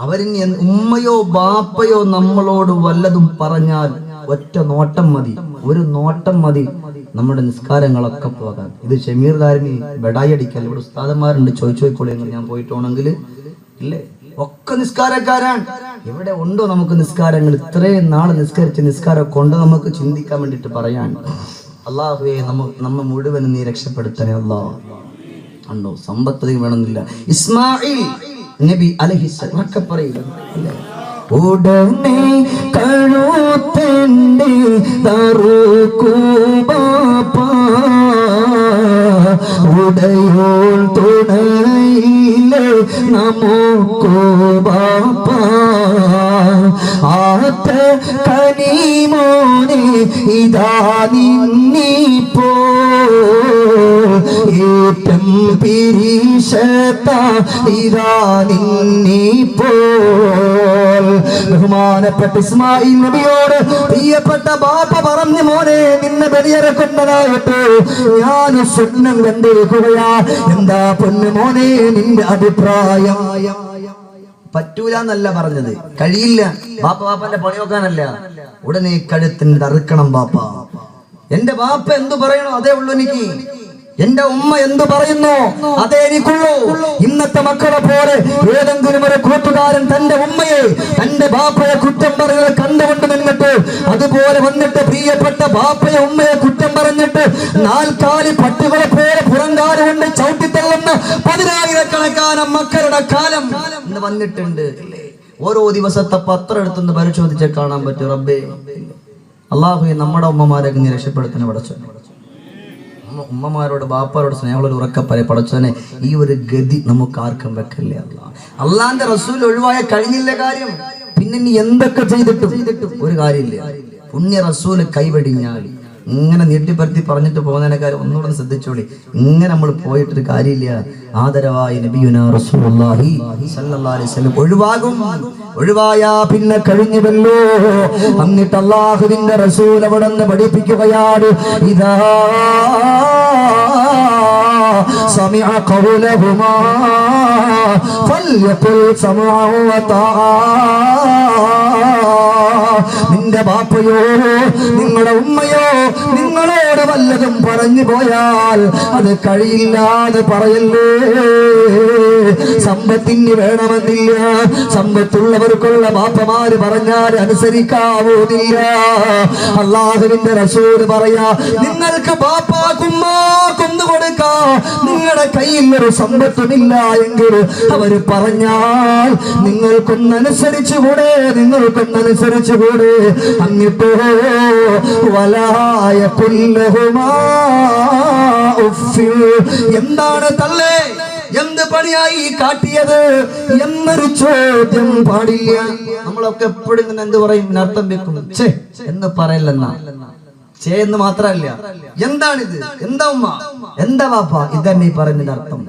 അവരിനി ഉമ്മയോ ബാപ്പയോ നമ്മളോട് വല്ലതും പറഞ്ഞാൽ ഒറ്റ നോട്ടം മതി, ഒരു നോട്ടം മതി നമ്മുടെ നിസ്കാരങ്ങളൊക്കെ പോകാൻ. ഇത് ഷമീർ ദാരിമി ബെഡായി അടിക്കൽ. ഇവിടെ ഉസ്താദന്മാരുണ്ട്, ചോദിച്ചോളൂ ഞാൻ പോയിട്ടോണെങ്കിൽ ഇല്ലേ, ഒക്കെ നിസ്കാരക്കാരാണ്. ഇവിടെ ഉണ്ടോ നമുക്ക് നിസ്കാരങ്ങൾ? ഇത്രയും നാള് നിസ്കരിച്ച നിസ്കാരമൊക്കെ ഉണ്ടോ നമുക്ക് ചിന്തിക്കാൻ വേണ്ടിയിട്ട് പറയാൻ. അള്ളാഹുവേ നമ്മ മുഴുവൻ നീ രക്ഷപ്പെടുത്തണേ അല്ലാഹ്. ഉണ്ടോ സമ്പത്ത് വേണമെന്നില്ല. ഇസ്മായിൽ നബി അലൈഹിസ്സലാം ഒക്കെ പറയുക, ഉടനെ കഴുത്തന്റെ തറുകൂബാപ്പ ഉടയോൾ തുണയിലെ നമുക്കോ ബാപ്പ ആത്ത കനിമോനെ ഇതാ നിന്നിപ്പോ ഏറ്റം പിരീശത്ത ഇതാ നിന്നിപ്പോ. ബഹുമാനപ്പെട്ട ഇസ്മായിൽ നബിയോട് പ്രിയപ്പെട്ട ബാപ്പ പറഞ്ഞു, മോനെ നിന്നെ ബലിയറക്കുന്നതായിട്ട് ഞാൻ സ്വപ്നം കണ്ടിരിക്കുകയാ. എന്താ പൊന്നു മോനെ നിന്റെ അഭിപ്രായം? പറ്റൂല എന്നല്ല പറഞ്ഞത്, കഴിയില്ല. ബാപ്പന്റെ പണി നോക്കാനല്ല. ഉടനെ കഴുത്തിന് അറുക്കണം ബാപ്പ. എന്റെ ബാപ്പ എന്തു പറയണോ അതേ ഉള്ളൂ എനിക്ക്. എന്റെ ഉമ്മ എന്തു പറയുന്നു അതേ എനിക്കുള്ളൂ. ഇന്നത്തെ മക്കളെ പോലെ ഏതെങ്കിലും ഒരു കൂട്ടുകാരൻ തന്റെ ഉമ്മയെ തന്റെ ബാപ്പയെ കുറ്റം പറയുന്നത് കണ്ടുകൊണ്ട് നിന്നിട്ട് അതുപോലെ വന്നിട്ട് പ്രിയപ്പെട്ട ബാപ്പയെ ഉമ്മയെ കുറ്റം പറഞ്ഞിട്ട് നാൽക്കാലി പട്ടികളെ പോലെ പുറംകാലം കൊണ്ട് ചവിട്ടിത്തള്ളുന്ന 10,000 മക്കളുടെ കാലം ഇന്ന് വന്നിട്ടുണ്ട്. ഓരോ ദിവസത്തെ പത്രം എടുത്തൊന്ന് പരിശോധിച്ച് കാണാൻ പറ്റും. റബ്ബേ അള്ളാഹുവേ നമ്മുടെ ഉമ്മമാരെ നീ രക്ഷപ്പെടുത്തുന്ന പടച്ചോ. ഉമ്മമാരോട് ബാപ്പാരോട് സ്നേഹമുള്ള ഉറക്കപ്പറയെ പടച്ചോനെ ഈ ഒരു ഗതി നമുക്ക് ആർക്കും വെക്കല്ലേ. അള്ളാന്റെ റസൂൽ ഒഴിവായ കഴിഞ്ഞില്ല കാര്യം. പിന്നെ നീ എന്തൊക്കെ ചെയ്തിട്ടും ഒരു കാര്യമില്ല. പുണ്യ റസൂല് കൈവെടിഞ്ഞാൽ ഇങ്ങനെ നീട്ടിപ്പരത്തി പറഞ്ഞിട്ട് പോകുന്നതിനേക്കാൾ ഒന്നുകൂടെ ശ്രദ്ധിച്ചോളി. ഇങ്ങനെ നമ്മൾ പോയിട്ടൊരു കാര്യമില്ല. ആദരവായ നബിയുനാ റസൂലുള്ളാഹി സ്വല്ലല്ലാഹു അലൈഹി വസല്ലം ഒഴിവായാ പിന്നെ കഴിഞ്ഞുവല്ലോ. എന്നിട്ട് അല്ലാഹുവിന്റെ റസൂൽ അവിടെ നിന്ന് പഠിപ്പിക്കുകയാണ്, ഇദാ സമിഅ ഖൗലഹുമാ ഫൽയഖുൽ സമഅ വതആ. നിന്റെ ബാപ്പയോ നിങ്ങളുടെ ഉമ്മയോ നിങ്ങളോട് വല്ലതും പറഞ്ഞു പോയാൽ അത് കഴിയില്ലാതെ പറയല്ലേ. സമ്പത്തിന് വേണമെന്നില്ല, സമ്പത്തുള്ളവർക്കുള്ള ബാപ്പമാര് പറഞ്ഞാൽ അനുസരിക്കാവൂന്നില്ല. അള്ളാഹുവിന്റെ റസൂൽ പറയാ, നിങ്ങൾക്ക് ബാപ്പാക്കുമ്മാക്കൊന്നു കൊടുക്കാ, നിങ്ങളുടെ കയ്യിൽ ഒരു സമ്പത്തുമില്ല എങ്കിൽ അവര് പറഞ്ഞാൽ നിങ്ങൾക്കൊന്നനുസരിച്ചുകൂടെ, നിങ്ങൾക്കൊന്നനുസരിച്ചുകൂടെ. എന്നിട്ടോ വലായ കുല്ലഹുമാ ഉഫ്ഫിൻ. എന്താണ് തള്ളേ, എന്ത് പണിയായി കാട്ടിയത് എന്നൊരു ചോദ്യം പാടില്ല. നമ്മളൊക്കെ എപ്പോഴും ഇങ്ങനെ എന്ത് പറയും, അർത്ഥം വെക്കും, ചേ എന്ന് പറയല്ലെന്നാ. ചേ എന്ന് മാത്രല്ല, എന്താണിത്, എന്താ ഉമ്മ, എന്താ വാപ്പ, ഇതന്നെ ഈ പറയുന്നതിന്റെ അർത്ഥം.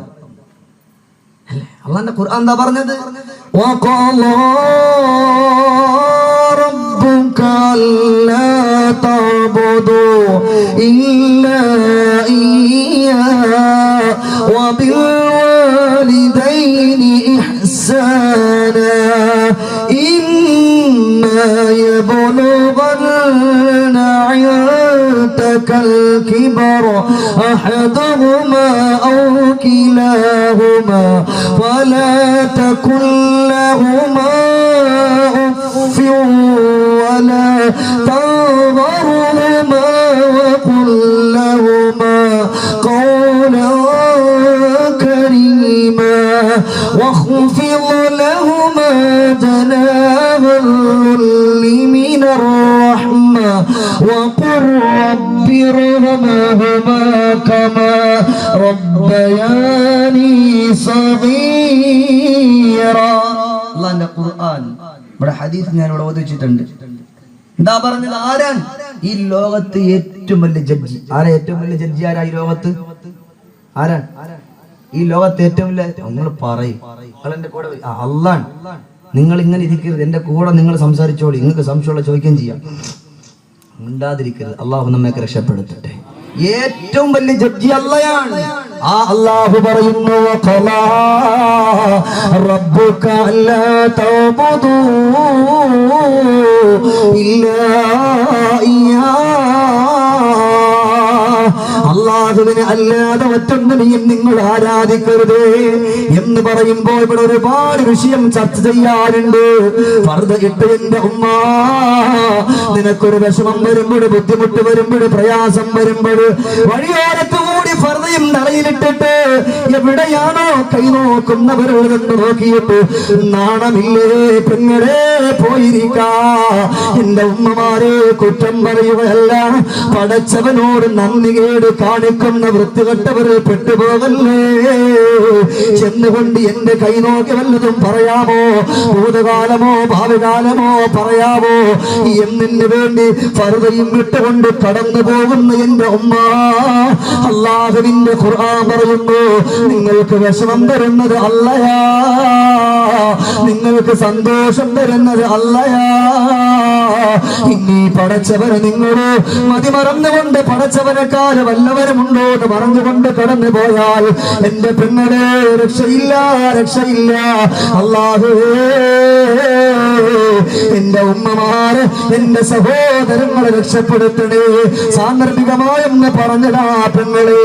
അല്ലാഹുവിന്റെ ഖുർആൻ എന്താ പറഞ്ഞത്? വഖാലാ റബ്ബുക അല്ലാ തഅബുദു ഇല്ലാ ഇയ്യാ വബിൽ വാലിദൈനി ഇഹ്സാനാ ഇമ്മാ യബ്ലുഗന്ന ഇൻദകൽ കിബറ അഹദുഹുമാ ഔ കിലാഹുമാ فلا تكن لهما أف ولا تنظرهما وقل لهما قولا كريما واخفض لهما جناح الذل من الرحمة وقل رب ارحمهما كما ربياني صغيرا. അല്ലാഹുവിന്റെ ഖുർആൻ ഇവിടെ ഹദീസ് ഞാൻ ഇവിടെ ഓതിച്ചിട്ടുണ്ട്. എന്താ പറഞ്ഞത്? ആരാണ് ഈ ലോകത്ത് ഏറ്റവും വലിയ ജഡ്ജി? ആരാ ഏറ്റവും വലിയ ജഡ്ജി? ആരാ ഈ ലോകത്ത്? ആരാണ് ഈ ലോകത്ത് ഏറ്റവും വലിയ? നിങ്ങൾ പറയും, എന്റെ കൂടെ അല്ലാഹ്. നിങ്ങൾ ഇങ്ങനെ ഇരിക്കരുത്, എന്റെ കൂടെ നിങ്ങൾ സംസാരിച്ചോളി. നിങ്ങൾക്ക് സംശയമുള്ള ചോദിക്കുകയും ചെയ്യാം, മിണ്ടാതിരിക്കരുത്. അള്ളാഹു നമ്മയൊക്കെ രക്ഷപ്പെടുത്തട്ടെ. ഏറ്റവും വലിയ ജഡ്ജി അല്ലാഹയാണ്. ആ അല്ലാഹു പറയുന്നു ഖലാ റബ്ബുക അല്ലാ തഅബുദൂ ഇല്ലാ ഇയ്യാ അല്ലാഹുവിനെ അല്ലാതെ മറ്റൊന്നിനെയും നിങ്ങൾ ആരാധിക്കരുത് എന്ന് പറയുമ്പോൾ ഇവിടെ ഒരുപാട് വിഷയം ചർച്ച ചെയ്യാറുണ്ട്. ഫർദ് ഇട്ട് എന്റെ ഉമ്മ, നിനക്കൊരു വിഷമം വരുമ്പോൾ, ബുദ്ധിമുട്ട് വരുമ്പോൾ, പ്രയാസം വരുമ്പോൾ വഴിയോരത്ത് കൂടി ഫർദയും തലയിലിട്ടിട്ട് എവിടെയാണോ കൈ നോക്കുന്നവരോടൊന്ന് നോക്കിയിട്ട് നാണമില്ലേ പെങ്ങളെ പോയിരിക്കാ. എന്റെ ഉമ്മമാരെ കുറ്റം പറയുകയല്ല, പടച്ചവനോട് നന്ദി കേട് കാണിക്കുന്ന വൃത്തികെട്ടവര് പെട്ടുപോകല്ലേ. ചെന്നുകൊണ്ട് എന്റെ കൈ നോക്കി വല്ലതും പറയാമോ? ഭൂതകാലമോ ഭാവികാലമോ പറയാമോ? എന്നിന് വേണ്ടി ഫർദയും ഇട്ടുകൊണ്ട് കടന്നു പോകുന്ന എന്റെ ഉമ്മ, അല്ലാഹുവിന്റെ ഖുർആൻ പറയുന്നു, നിങ്ങൾക്ക് വിഷമം തരുന്നത് അല്ലയാ, നിങ്ങൾക്ക് സന്തോഷം തരുന്നത് അല്ലയാ. ഇനി പടച്ചവന് നിങ്ങള് മതിമറന്നുകൊണ്ട് പടച്ചവനെക്കാല് വല്ലവരുമുണ്ടോ എന്ന് പറഞ്ഞുകൊണ്ട് കടന്നു പോയാൽ എന്റെ പെങ്ങളെ രക്ഷയില്ല, രക്ഷയില്ല. അല്ലാഹുവേ, എന്റെ ഉമ്മമാര്, എന്റെ സഹോദരങ്ങളെ രക്ഷപ്പെടുത്തണേ. സാന്ദർഭികമായെന്ന് പറഞ്ഞതാ പെങ്ങളെ.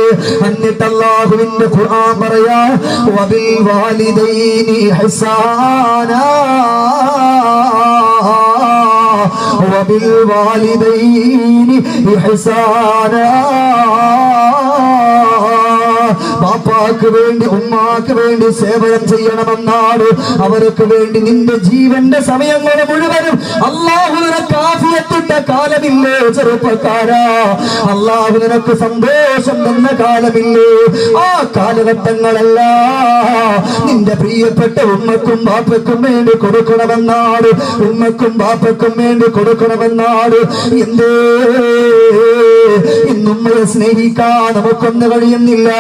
എന്നിട്ട് അല്ലാഹുവിന്റെ ഖുർആൻ പറയാ, വബിൽ വാലിദൈനി ഇഹ്സാനാ وبالوالدين إحسانا. ബാപ്പാക്ക് വേണ്ടി ഉമ്മാക്ക് വേണ്ടി സേവനം ചെയ്യണമെന്നാണ്. അവർക്ക് വേണ്ടി നിന്റെ ജീവന്റെ സമയങ്ങൾ മുഴുവനും അല്ലാഹു നിനക്ക് ആഫിയത്തിട്ട കാലമില്ലേ ചെറുപ്പക്കാരാ? അല്ലാഹു നിനക്ക് സന്തോഷം തന്ന കാലമില്ലേ? ആ കാലഘട്ടങ്ങളല്ല നിന്റെ പ്രിയപ്പെട്ട ഉമ്മക്കും ബാപ്പക്കും വേണ്ടി കൊടുക്കണമെന്നാണ്. ഉമ്മക്കും ബാപ്പക്കും വേണ്ടി കൊടുക്കണമെന്നാണ്. എന്തേ ഇന്നുമ്മയെ സ്നേഹിക്കാൻ നമുക്കൊന്ന് കഴിയുന്നില്ല?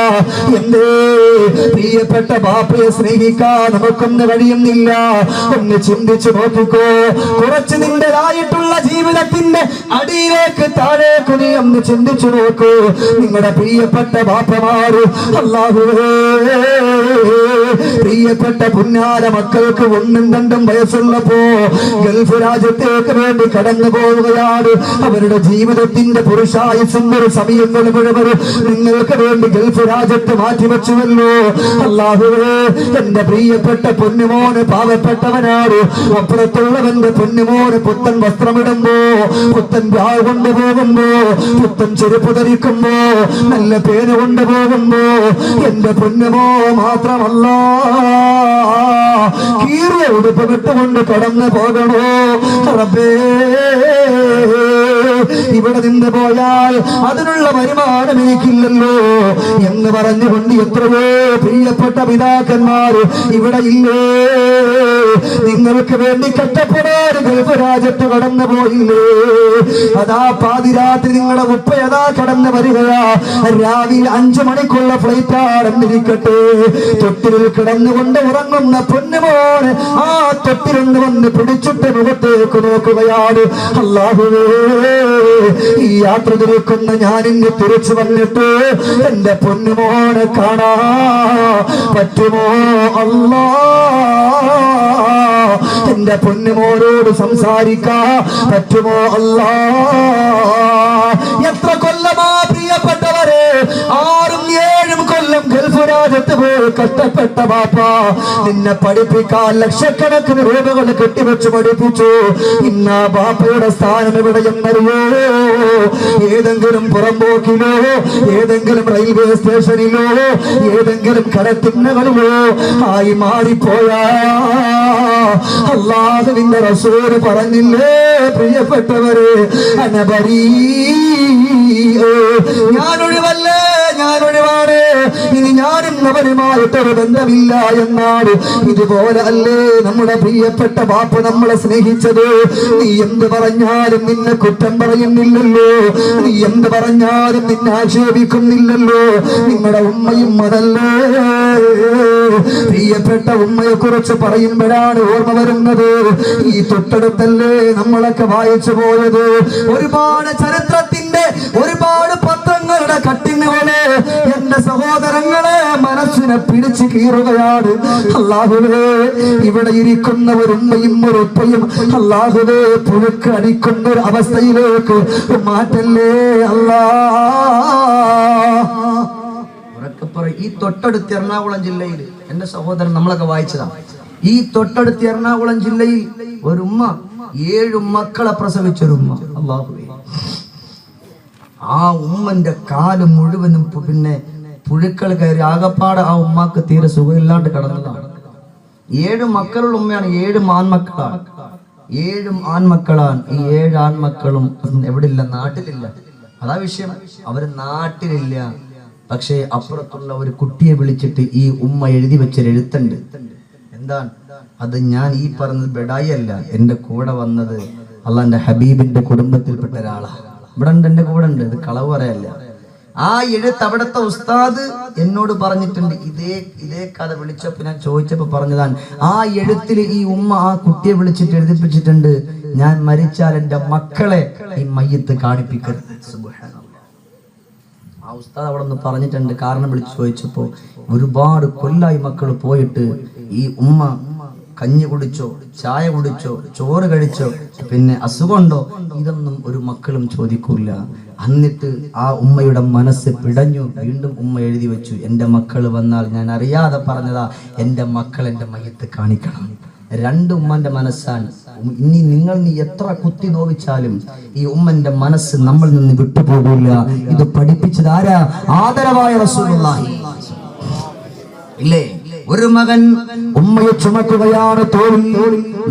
എന്തേ പ്രിയപ്പെട്ട ബാപ്പയെ സ്നേഹിക്കാൻ നമുക്കൊന്ന് കഴിയുന്നില്ല? ഒന്ന് ചിന്തിച്ചു നോക്കിക്കോ. കുറച്ച് നിന്റേതായിട്ടുള്ള ജീവിതത്തിന്റെ അടിയിലേക്ക് താഴേക്ക് നീ ഒന്ന് ചിന്തിച്ചു നോക്കൂ. നിങ്ങളുടെ പ്രിയപ്പെട്ട ബാപ്പമാര്, അല്ലാഹുവേ, പ്രിയപ്പെട്ട പുന്നാര മക്കൾക്ക് 1ഉം 2ഉം വയസ്സുള്ളപ്പോ ഗൾഫ് രാജ്യത്തേക്ക് വേണ്ടി കടന്നു പോവുകയാണ്. അവരുടെ ജീവിതത്തിന്റെ പുരുഷായുസിന്റെ ഒരു സമയങ്ങൾ മുഴുവൻ നിങ്ങൾക്ക് വേണ്ടി ഗൾഫ് രാജ്യത്ത് മാറ്റിവെച്ചുവല്ലോ. അല്ലാഹുവേ, എന്റെ പ്രിയപ്പെട്ട പൊന്നുമോന് പാവപ്പെട്ടവനാണ്. അപ്പുറത്തുള്ളവന്റെ പൊന്നുമോന് പുത്തൻ വസ്ത്രമിടുമ്പോ, പുത്തൻ ബാഗ് കൊണ്ടുപോകുമ്പോ, പുത്തൻ ചെരുപ്പ് ധരിക്കുമ്പോ, നല്ല പേര് കൊണ്ടുപോകുമ്പോ എന്റെ പൊന്നുമോ മാത്രമല്ല കീറിയ ഉടുപ്പ് വിട്ടുകൊണ്ട് കടന്നു പോകണോ? റബ്ബേ, ഇവിടെ നിന്ന് പോയാൽ അതിനുള്ള വരുമാനം എനിക്കില്ലല്ലോ എന്ന് പറഞ്ഞുകൊണ്ട് എത്രയോ പ്രിയപ്പെട്ട പിതാക്കന്മാർ ഇവിടെ ഇല്ലേ? നിങ്ങൾക്ക് വേണ്ടി കഷ്ടപ്പെടാൻ ഗൾഫ് രാജ്യത്ത് കടന്നു പോയില്ലേ? അതാ പാതിരാത്രി നിങ്ങളുടെ ഉപ്പ അതാ കടന്നു വരികയാ. രാവിലെ 5 മണിക്കുള്ള ഫ്ലൈറ്റ് ആണെന്നിരിക്കട്ടെ, തൊട്ടിലിൽ കിടന്നുകൊണ്ട് ഉറങ്ങുന്ന പൊന്നുമോനെ ആ തൊട്ടിലൊന്ന് വന്ന് പിടിച്ചിട്ട് മുഖത്തേക്ക് നോക്കുകയാണ്. അല്ലാഹുവേ, ഈ യാത്ര തിരിക്കുന്ന ഞാനിന്ന് തിരിച്ചു വന്നിട്ട് എന്റെ പൊന്നുമോനെ കാണാ പറ്റുമോ? അല്ലാ, എന്റെ പൊന്നുമോനോട് സംസാരിക്കാ പറ്റുമോ? അല്ലാ, എത്ര കൊല്ലമാ പ്രിയപ്പെട്ടവരെ, 6ഉം 7ഉം കൊല്ലം ഗൾഫ് രാജ്യത്ത് പോയി കഷ്ടപ്പെട്ട ബാപ്പ നിന്നെ പഠിപ്പിക്കാൻ ലക്ഷക്കണക്കിന് രൂപകൾ കെട്ടിവെച്ച് പഠിപ്പിച്ചു. ഇന്ന് ബാപ്പയുടെ സ്ഥാനം എവിടെയെന്നറിയോ? ഏതെങ്കിലും പുറമ്പോക്കിലോ, ഏതെങ്കിലും റെയിൽവേ സ്റ്റേഷനിലോ, ഏതെങ്കിലും കടത്തിണ്ണകളിലോ ആയി മാറിപ്പോയാ. അല്ലാഹുവിന്റെ റസൂല് പറഞ്ഞില്ലേ പ്രിയപ്പെട്ടവരെ, അനബരീ, ഞാനൊഴിവല്ലേ, ഞാനൊഴിവാണ്, ഇനി ഞാനും അവരുമായിട്ടൊരു ബന്ധമില്ല എന്നാണ്. ഇതുപോലെ അല്ലേ നമ്മുടെ പ്രിയപ്പെട്ട ബാപ്പ നമ്മളെ സ്നേഹിച്ചത്? നീ എന്ത് പറഞ്ഞാലും നിന്നെ കുറ്റം പറയുന്നില്ലല്ലോ, നീ എന്ത് പറഞ്ഞാലും നിന്നെ ആക്ഷേപിക്കുന്നില്ലല്ലോ. നിങ്ങളുടെ ഉമ്മയും അതല്ലേ? പ്രിയപ്പെട്ട ഉമ്മയെ കുറിച്ച് പറയുമ്പോഴാണ് ഓർമ്മ വരുന്നത്, ഈ തൊട്ടടുത്തല്ലേ നമ്മളൊക്കെ വായിച്ചു പോയത് ഒരുപാട് ചരിത്രത്തിന്റെ ഒരുപാട് പത്രങ്ങളുടെ കട്ടിങ്ങുകള്. എന്റെ സഹോദരങ്ങളെ, മകളെ മനസ്സിനെ പിടിച്ചു കീറുകയാണ്. അല്ലാഹുവേ, ഇവിടെ ഇരിക്കുന്ന ഒരു ഉമ്മയും ഒരു ഉപ്പയും അല്ലാഹുവേ പുഴുക്ക് അടിക്കുന്ന ഒരു അവസ്ഥയിലേക്ക് മാറ്റല്ലേ അല്ലാ. ഈ തൊട്ടടുത്ത് എറണാകുളം ജില്ലയിൽ എന്റെ സഹോദരൻ നമ്മളൊക്കെ വായിച്ചതാണ്. ഈ തൊട്ടടുത്ത് എറണാകുളം ജില്ലയിൽ ഒരു ഉമ്മ 7 മക്കളെ പ്രസവിച്ചൊരുമ്മ. അല്ലാഹുവേ, ആ ഉമ്മന്റെ കാല് മുഴുവനും പിന്നെ പുഴുക്കൾ കയറി ആകപ്പാട് ആ ഉമ്മാക്ക് തീരെ സുഖമില്ലാണ്ട് കിടന്നതാണ്. 7 മക്കളുള്ള ഉമ്മയാണ്. 7 ആൺമക്കളാണ്. 7 ആൺമക്കളാണ്. ഈ 7 ആൺമക്കളും എവിടെ ഇല്ല, നാട്ടിലില്ല. അതാ വിഷയം, അവര് നാട്ടിലില്ല. പക്ഷേ അപ്പുറത്തുള്ള ഒരു കുട്ടിയെ വിളിച്ചിട്ട് ഈ ഉമ്മ എഴുതി വെച്ചൊരു എഴുത്തുണ്ട്. എന്താണ് അത്? ഞാൻ ഈ പറഞ്ഞത് ബെഡായി അല്ല, എന്റെ കൂടെ വന്നത് അള്ളാന്റെ ഹബീബിന്റെ കുടുംബത്തിൽപ്പെട്ട ഒരാളാണ്. ഇവിടെ ഉണ്ട്, എന്റെ കൂടെ ഉണ്ട്. ഇത് കളവ് പറയല്ല. ആ എഴുത്ത് അവിടുത്തെ ഉസ്താദ് എന്നോട് പറഞ്ഞിട്ടുണ്ട്. ഇതേ കഥ വിളിച്ചപ്പോ ഞാൻ ചോദിച്ചപ്പോ പറഞ്ഞതാണ്, ആ എഴുത്തിൽ ഈ ഉമ്മ ആ കുട്ടിയെ വിളിച്ചിട്ട് എഴുതിപ്പിച്ചിട്ടുണ്ട്, ഞാൻ മരിച്ചാൽ എന്റെ മക്കളെ ഈ മയ്യത്ത് കാണിപ്പിക്കരുത്. സുബ്ഹാനല്ലാഹ്. ആ ഉസ്താദ് അവിടെ നിന്ന് പറഞ്ഞിട്ടുണ്ട്. കാരണം വിളിച്ചു ചോദിച്ചപ്പോ ഒരുപാട് കൊല്ലായി മക്കൾ പോയിട്ട് ഈ ഉമ്മ കഞ്ഞി കുടിച്ചോ, ചായ കുടിച്ചോ, ചോറ് കഴിച്ചോ, പിന്നെ അസുഖമുണ്ടോ, ഇതൊന്നും ഒരു മക്കളും ചോദിക്കൂല. എന്നിട്ട് ആ ഉമ്മയുടെ മനസ്സ് പിടഞ്ഞു. വീണ്ടും ഉമ്മ എഴുതി വെച്ചു, എൻ്റെ മക്കൾ വന്നാൽ ഞാൻ അറിയാതെ പറഞ്ഞതാ, എൻ്റെ മക്കൾ എൻ്റെ മയ്യത്ത് കാണിക്കണം. 2 ഉമ്മന്റെ മനസ്സാണ്. ഇനി നിങ്ങൾ എത്ര കുത്തി നോവിച്ചാലും ഈ ഉമ്മന്റെ മനസ്സ് നമ്മൾ നിന്ന് വിട്ടുപോകില്ല. ഇത് പഠിപ്പിച്ചത് ആരാ? ആദരവായ റസൂലുള്ളാഹി. ഇല്ലേ, ഒരു മകൻ ഉമ്മയെ ചുമക്കുകയാണ് തോളിൽ.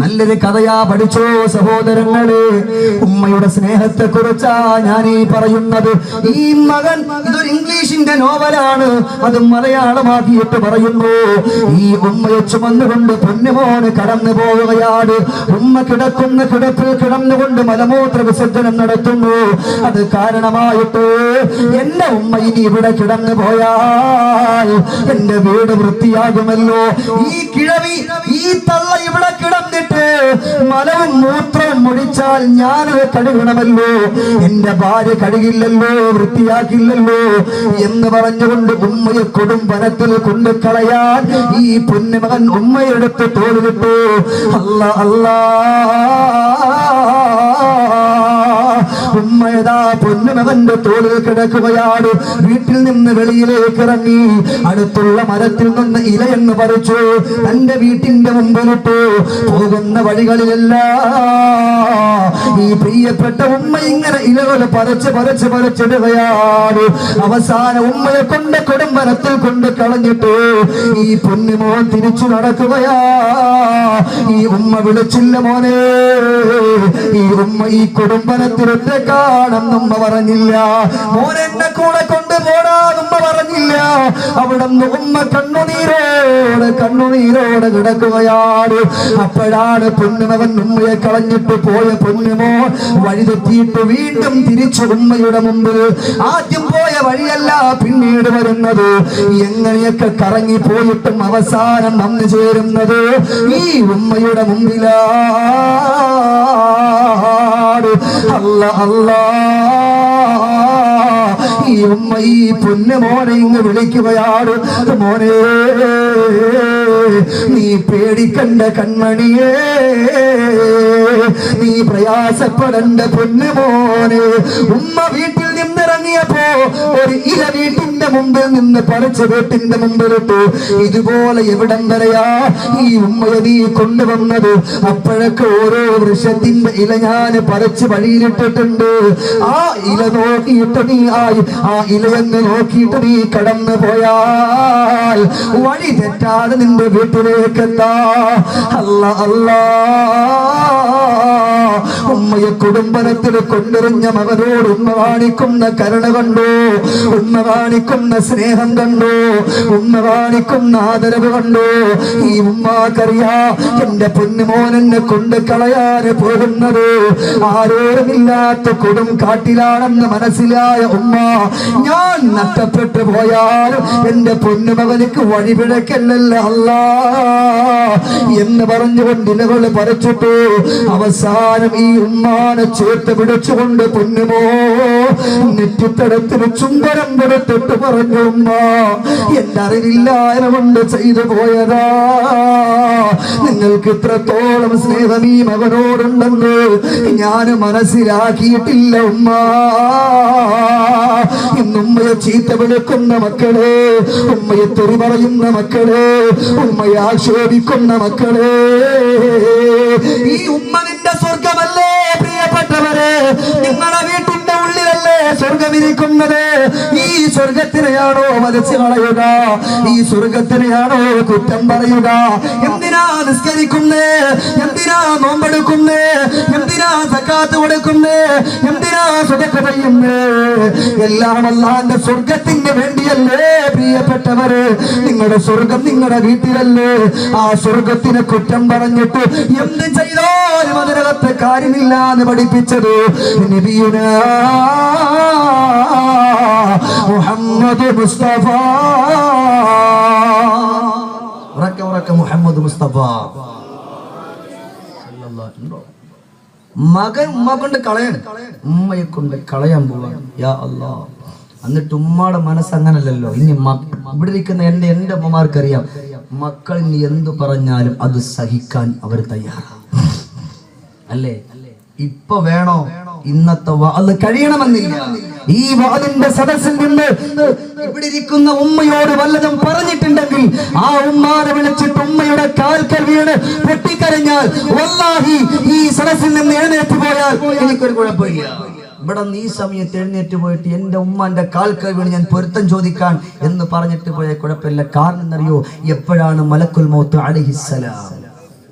നല്ലൊരു കഥയാ, പഠിച്ചോ സഹോദരങ്ങളെ. ഉമ്മയുടെ സ്നേഹത്തെ കുറിച്ചാ ഞാൻ ഈ പറയുന്നത്. ഈ മകൻ, ഇതൊരു ഇംഗ്ലീഷിന്റെ നോവലാണ്, അത് മലയാളമാക്കിയിട്ട് പറയുന്നു. ഈ ഉമ്മയെ ചുമന്നുകൊണ്ട് പൊന്നുമോന് കടന്നു പോവുകയാണ്. ഉമ്മ കിടക്കുന്ന കിടപ്പിൽ കിടന്നുകൊണ്ട് മലമൂത്ര വിസർജനം നടത്തുന്നു. അത് കാരണമായിട്ട് എന്റെ ഉമ്മ ഇനി ഇവിടെ കിടന്നു പോയാൽ എന്റെ വീട് വൃത്തിയാകുമല്ലോ. ഈ കിഴവി, ഈ തള്ള ഇവിടെ കിടന്നിട്ട് മലവും മൂത്രവും മുടിച്ചാൽ ഞാനത് കഴുകണമല്ലോ, എന്റെ ഭാര്യ കഴുകില്ലല്ലോ, വൃത്തിയാക്കില്ലല്ലോ എന്ന് പറഞ്ഞുകൊണ്ട് ഉമ്മയെ കൊടുംബനത്തിൽ കൊണ്ടുകളയാൻ ഈ പൊന്നുമകൻ ഉമ്മയെടുത്ത് തോളിലിട്ടു. അല്ലാ അല്ലാ, ഉമ്മയതാ പൊന്നുമകന്റെ തോളിൽ കിടക്കുകയാണ്. വീട്ടിൽ നിന്ന് വെളിയിലേക്ക് ഇറങ്ങി അടുത്തുള്ള മരത്തിൽ നിന്ന് ഇലയെന്ന് പറിച്ചു തന്റെ വീട്ടിന്റെ മുമ്പിലിട്ടു. പോകുന്ന വഴികളിലെല്ലാം ഈ പ്രിയപ്പെട്ട ഉമ്മ ഇങ്ങനെ ഇലകൾ പറിച്ചിടുകയാണ്. അവസാന ഉമ്മയെ കൊണ്ട് കൊടുംബനത്തിൽ കൊണ്ട് കളഞ്ഞിട്ട് ഈ പൊന്നുമോൻ തിരിച്ചു നടക്കുകയാ. ഈ ഉമ്മ വിളിച്ചില്ല മോനെ, ഈ ഉമ്മ ഈ കൊടുംബനത്തിലൊറ്റ കാണുന്നുമ്മ പറഞ്ഞില്ല. മോൻ എന്നെ കൂടെ കൊണ്ടുപോടാന്നുമ്മ പറഞ്ഞില്ല. അവിടെ നിന്ന് ഉമ്മ കണ്ണുനീരോടെ കിടക്കുകയാണ്. അപ്പോഴാണ് പൊന്നുമകൻ ഉമ്മയെ കളഞ്ഞിട്ട് പോയ പൊന്നുമോ വഴിതെറ്റിയിട്ട് വീണ്ടും തിരിച്ചു ഉമ്മയുടെ മുമ്പിൽ. ആദ്യം പോയ വഴിയല്ല പിന്നീട് വരുന്നത്. എങ്ങനെയൊക്കെ കറങ്ങി പോയിട്ടും അവസാനം വന്നു ചേരുന്നത് ഈ ഉമ്മയുടെ മുമ്പിലാണ്. അല്ലാ അല്ലാ, ഈ ഉമ്മ ഈ പൊന്നുമോനെ ഇങ്ങ് വിളിക്കുകയാണ്. മോനെ, നീ പേടിക്കണ്ട കൺമണിയേ, നീ പ്രയാസപ്പെടണ്ട പൊന്നുമോനെ. ഉമ്മ വീട്ടിൽ നിന്നിറങ്ങിയപ്പോ ഒരു ഇല വീട്ടിന്റെ മുമ്പിൽ നിന്ന് പറിച്ച് വീട്ടിന്റെ മുമ്പിലിട്ടു. ഇതുപോലെ എവിടം വരെയാ ഈ ഉമ്മയെ നീ കൊണ്ടുവന്നത്? അപ്പോഴൊക്കെ ഓരോ വൃക്ഷത്തിന്റെ ഇല ഞാൻ പറിച്ച് വഴിയിലിട്ടിട്ടുണ്ട്. ആ ഇല നോക്കിയിട്ട് നീ ആ ഇലയെന്ന് നോക്കിയിട്ട് നീ കടന്നു പോയാൽ വഴി തെറ്റാതെ നിന്റെ വീട്ടിലേക്ക് എത്താ. അല്ലാ അല്ലാ, ഉമ്മയെ കുടുംബനത്തിൽ കൊണ്ടെറിഞ്ഞ മകനോട് ഉമ്മ കാണിക്കുന്ന കരുണ കണ്ടു, ഉമ്മ കാണിക്കുന്ന സ്നേഹം കണ്ടു, ഉമ്മ കാണിക്കുന്ന ആദരവ് കണ്ടു. ഈ ഉമ്മാക്കറിയാ എന്റെ പൊന്നുമോൻ എന്നെ കൊണ്ട് കളയാൻ പോകുന്നത് ആരോരുമില്ലാത്ത കൊടും കാട്ടിലാണെന്ന് മനസ്സിലായ ഉമ്മ, ഞാൻ നഷ്ടപ്പെട്ടു പോയാൽ എന്റെ പൊന്നുമകനിക്ക് വഴിപിഴക്കല്ലല്ല അല്ലാ എന്ന് പറഞ്ഞുകൊണ്ട് ഇലകൾ പറിച്ചിട്ടു. അവസാന അവസാനം ഈ ഉമ്മാനെ ചേർത്ത് പിടിച്ചുകൊണ്ട് പൊന്നുമോ നെറ്റിത്തടത്തിന് ചുംബനം കൊടുത്തിട്ട് പറഞ്ഞു, ഉമ്മ എന്റെ അറിവില്ലായ്മ കൊണ്ട് ചെയ്തു പോയതാ. നിങ്ങൾക്ക് ഇത്രത്തോളം സ്നേഹം ഈ മകനോടുണ്ടെന്ന് ഞാൻ മനസ്സിലാക്കിയിട്ടില്ല ഉമ്മ. ഇന്ന് ഉമ്മയെ ചീത്ത വിളിക്കുന്ന മക്കളെ, ഉമ്മയെ തെറി പറയുന്ന മക്കളെ, ഉമ്മയെ ആക്ഷേപിക്കുന്ന മക്കളെ, ഈ ഉമ്മ നിന്റെ സ്വർഗമല്ലേ പ്രിയപ്പെട്ടവരെ? നിങ്ങളുടെ വീട്ടിന്റെ ഉള്ളിലല്ലേ സ്വർഗമിരിക്കുന്നത്? ഈ സ്വർഗത്തിനെയാണോ വലിച്ചു കളയുക? ഈ സ്വർഗത്തിനെയാണോ കുറ്റം പറയുക? എന്തിനാ നിസ്കരിക്കുന്നേ? എന്തിനാ നോമ്പെടുക്കുന്നേ? എന്തിനാ സക്കാത്ത് കൊടുക്കുന്നേ? എന്തിനാ സ്വതക്ക ചെയ്യുന്നേ? എല്ലാം അല്ലാഹുവിന്റെ സ്വർഗത്തിന് വേണ്ടിയല്ലേ പ്രിയപ്പെട്ടവരെ? നിങ്ങളുടെ സ്വർഗം നിങ്ങളുടെ വീട്ടിലല്ലേ? ആ സ്വർഗത്തിനെ കുറ്റം പറഞ്ഞിട്ട് എന്ത് ചെയ്താലും അതിനകത്ത് കാര്യമില്ല എന്ന് പഠിപ്പിച്ചത് നബിയുനാ മുഹമ്മദ് മുസ്തഫ. ഉറക്കെ മുഹമ്മദ് മുസ്തഫ. മകൻ ഉമ്മ കൊണ്ട് കളയാണ്, ഉമ്മയെ കൊണ്ട് കളയാൻ പോവാണ്. യാ അല്ലാഹ്. എന്നിട്ട് ഉമ്മയുടെ മനസ്സ് അങ്ങനല്ലല്ലോ. ഇനി ഇവിടെ ഇരിക്കുന്ന എന്റെ അമ്മമാർക്കറിയാം, മക്കൾ ഇനി എന്തു പറഞ്ഞാലും അത് സഹിക്കാൻ അവർ തയ്യാറാണ് അല്ലേ? ഇപ്പൊ വേണോ ഇന്നത്തെ അത് കഴിയണമെന്നില്ല. ഈ വാദിന്റെ സദസ്സിൽ നിന്ന് ഇവിടെ ഇരിക്കുന്ന ഉമ്മയോട് വല്ലതും പറഞ്ഞിട്ടുണ്ടെങ്കിൽ ആ ഉമ്മാനെ വിളിച്ചിട്ട് ഉമ്മയുടെ കാൽക്കൽ വീണ് പൊട്ടിക്കരഞ്ഞാൽ വല്ലാഹി ഈ സദസ്സിൽ നിന്ന് എഴുന്നേറ്റ് പോയാൽ എനിക്കൊരു കുഴപ്പമില്ല. ഇവിടെ ഈ സമയത്ത് എഴുന്നേറ്റ് പോയിട്ട് എന്റെ ഉമ്മാന്റെ കാൽക്കൽ വീണ് ഞാൻ പൊരുത്തം ചോദിക്കാൻ എന്ന് പറഞ്ഞിട്ട് പോയ കുഴപ്പമില്ല. കാരണം എന്നറിയോ? എപ്പോഴാണ് മലക്കുൽ മൗത്ത് അലൈഹിസ്സലാം.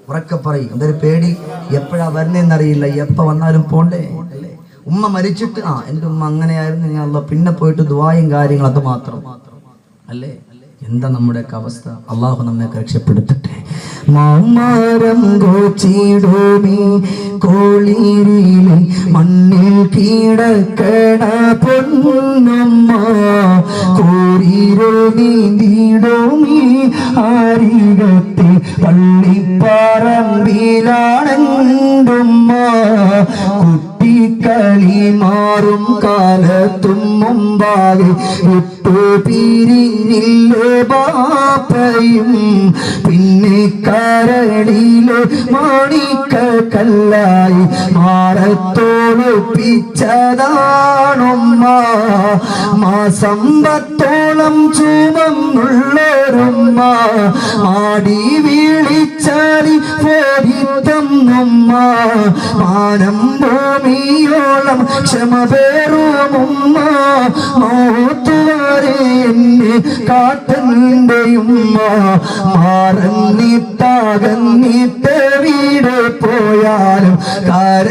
ഉറക്കെ പറയും. എന്തൊരു പേടി, എപ്പോഴാ വരുന്നതെന്നറിയില്ല, എപ്പ വന്നാലും പോണ്ടേ അല്ലേ? ഉമ്മ മരിച്ചിട്ട് എന്റെ ഉമ്മ അങ്ങനെയായിരുന്നു ഞാൻ പിന്നെ പോയിട്ട് ദുആയും കാര്യങ്ങൾ അത് മാത്രം അല്ലേ? എന്താ നമ്മുടെയൊക്കെ അവസ്ഥ? അള്ളാഹു നമ്മെ രക്ഷപ്പെടുത്തട്ടെ. മാമരം ഗോച്ചിടുമീ കോളിരിലെ മണ്ണിൽ കിടക്കണ പൊന്നുമ്മ കോരിരുൾ നീന്തിടുമീ ആരികത്തെ പള്ളിപ്പറമ്പിലാണെന്തുമ്മ കുട്ടിക്കളി മാറും കാലത്തും മുമ്പാകെ ഇട്ടു പിരിഞ്ഞില്ലേ ബാപ്പയും പിന്നെ കരടിയിലെ മാണിക്ക കല്ലായി മാറത്തോടുപ്പിച്ചതാണുമ്മ മാസമ്പത്തോളം ചുമന്നുള്ളൊരുമ്മ മാടി വീളിച്ചാലി പോരിത്തന്നുമ്മ മാനം ഭൂമിയോളം ക്ഷമ പേറുമുമ്മ മൗത്തുവരെ എന്നെ കാട്ടന്റെയുമ്മ മാറന്നിട്ടാകന്നിട്ട് വീട് പോയാലും കരളിലുണ്ടുമ്മ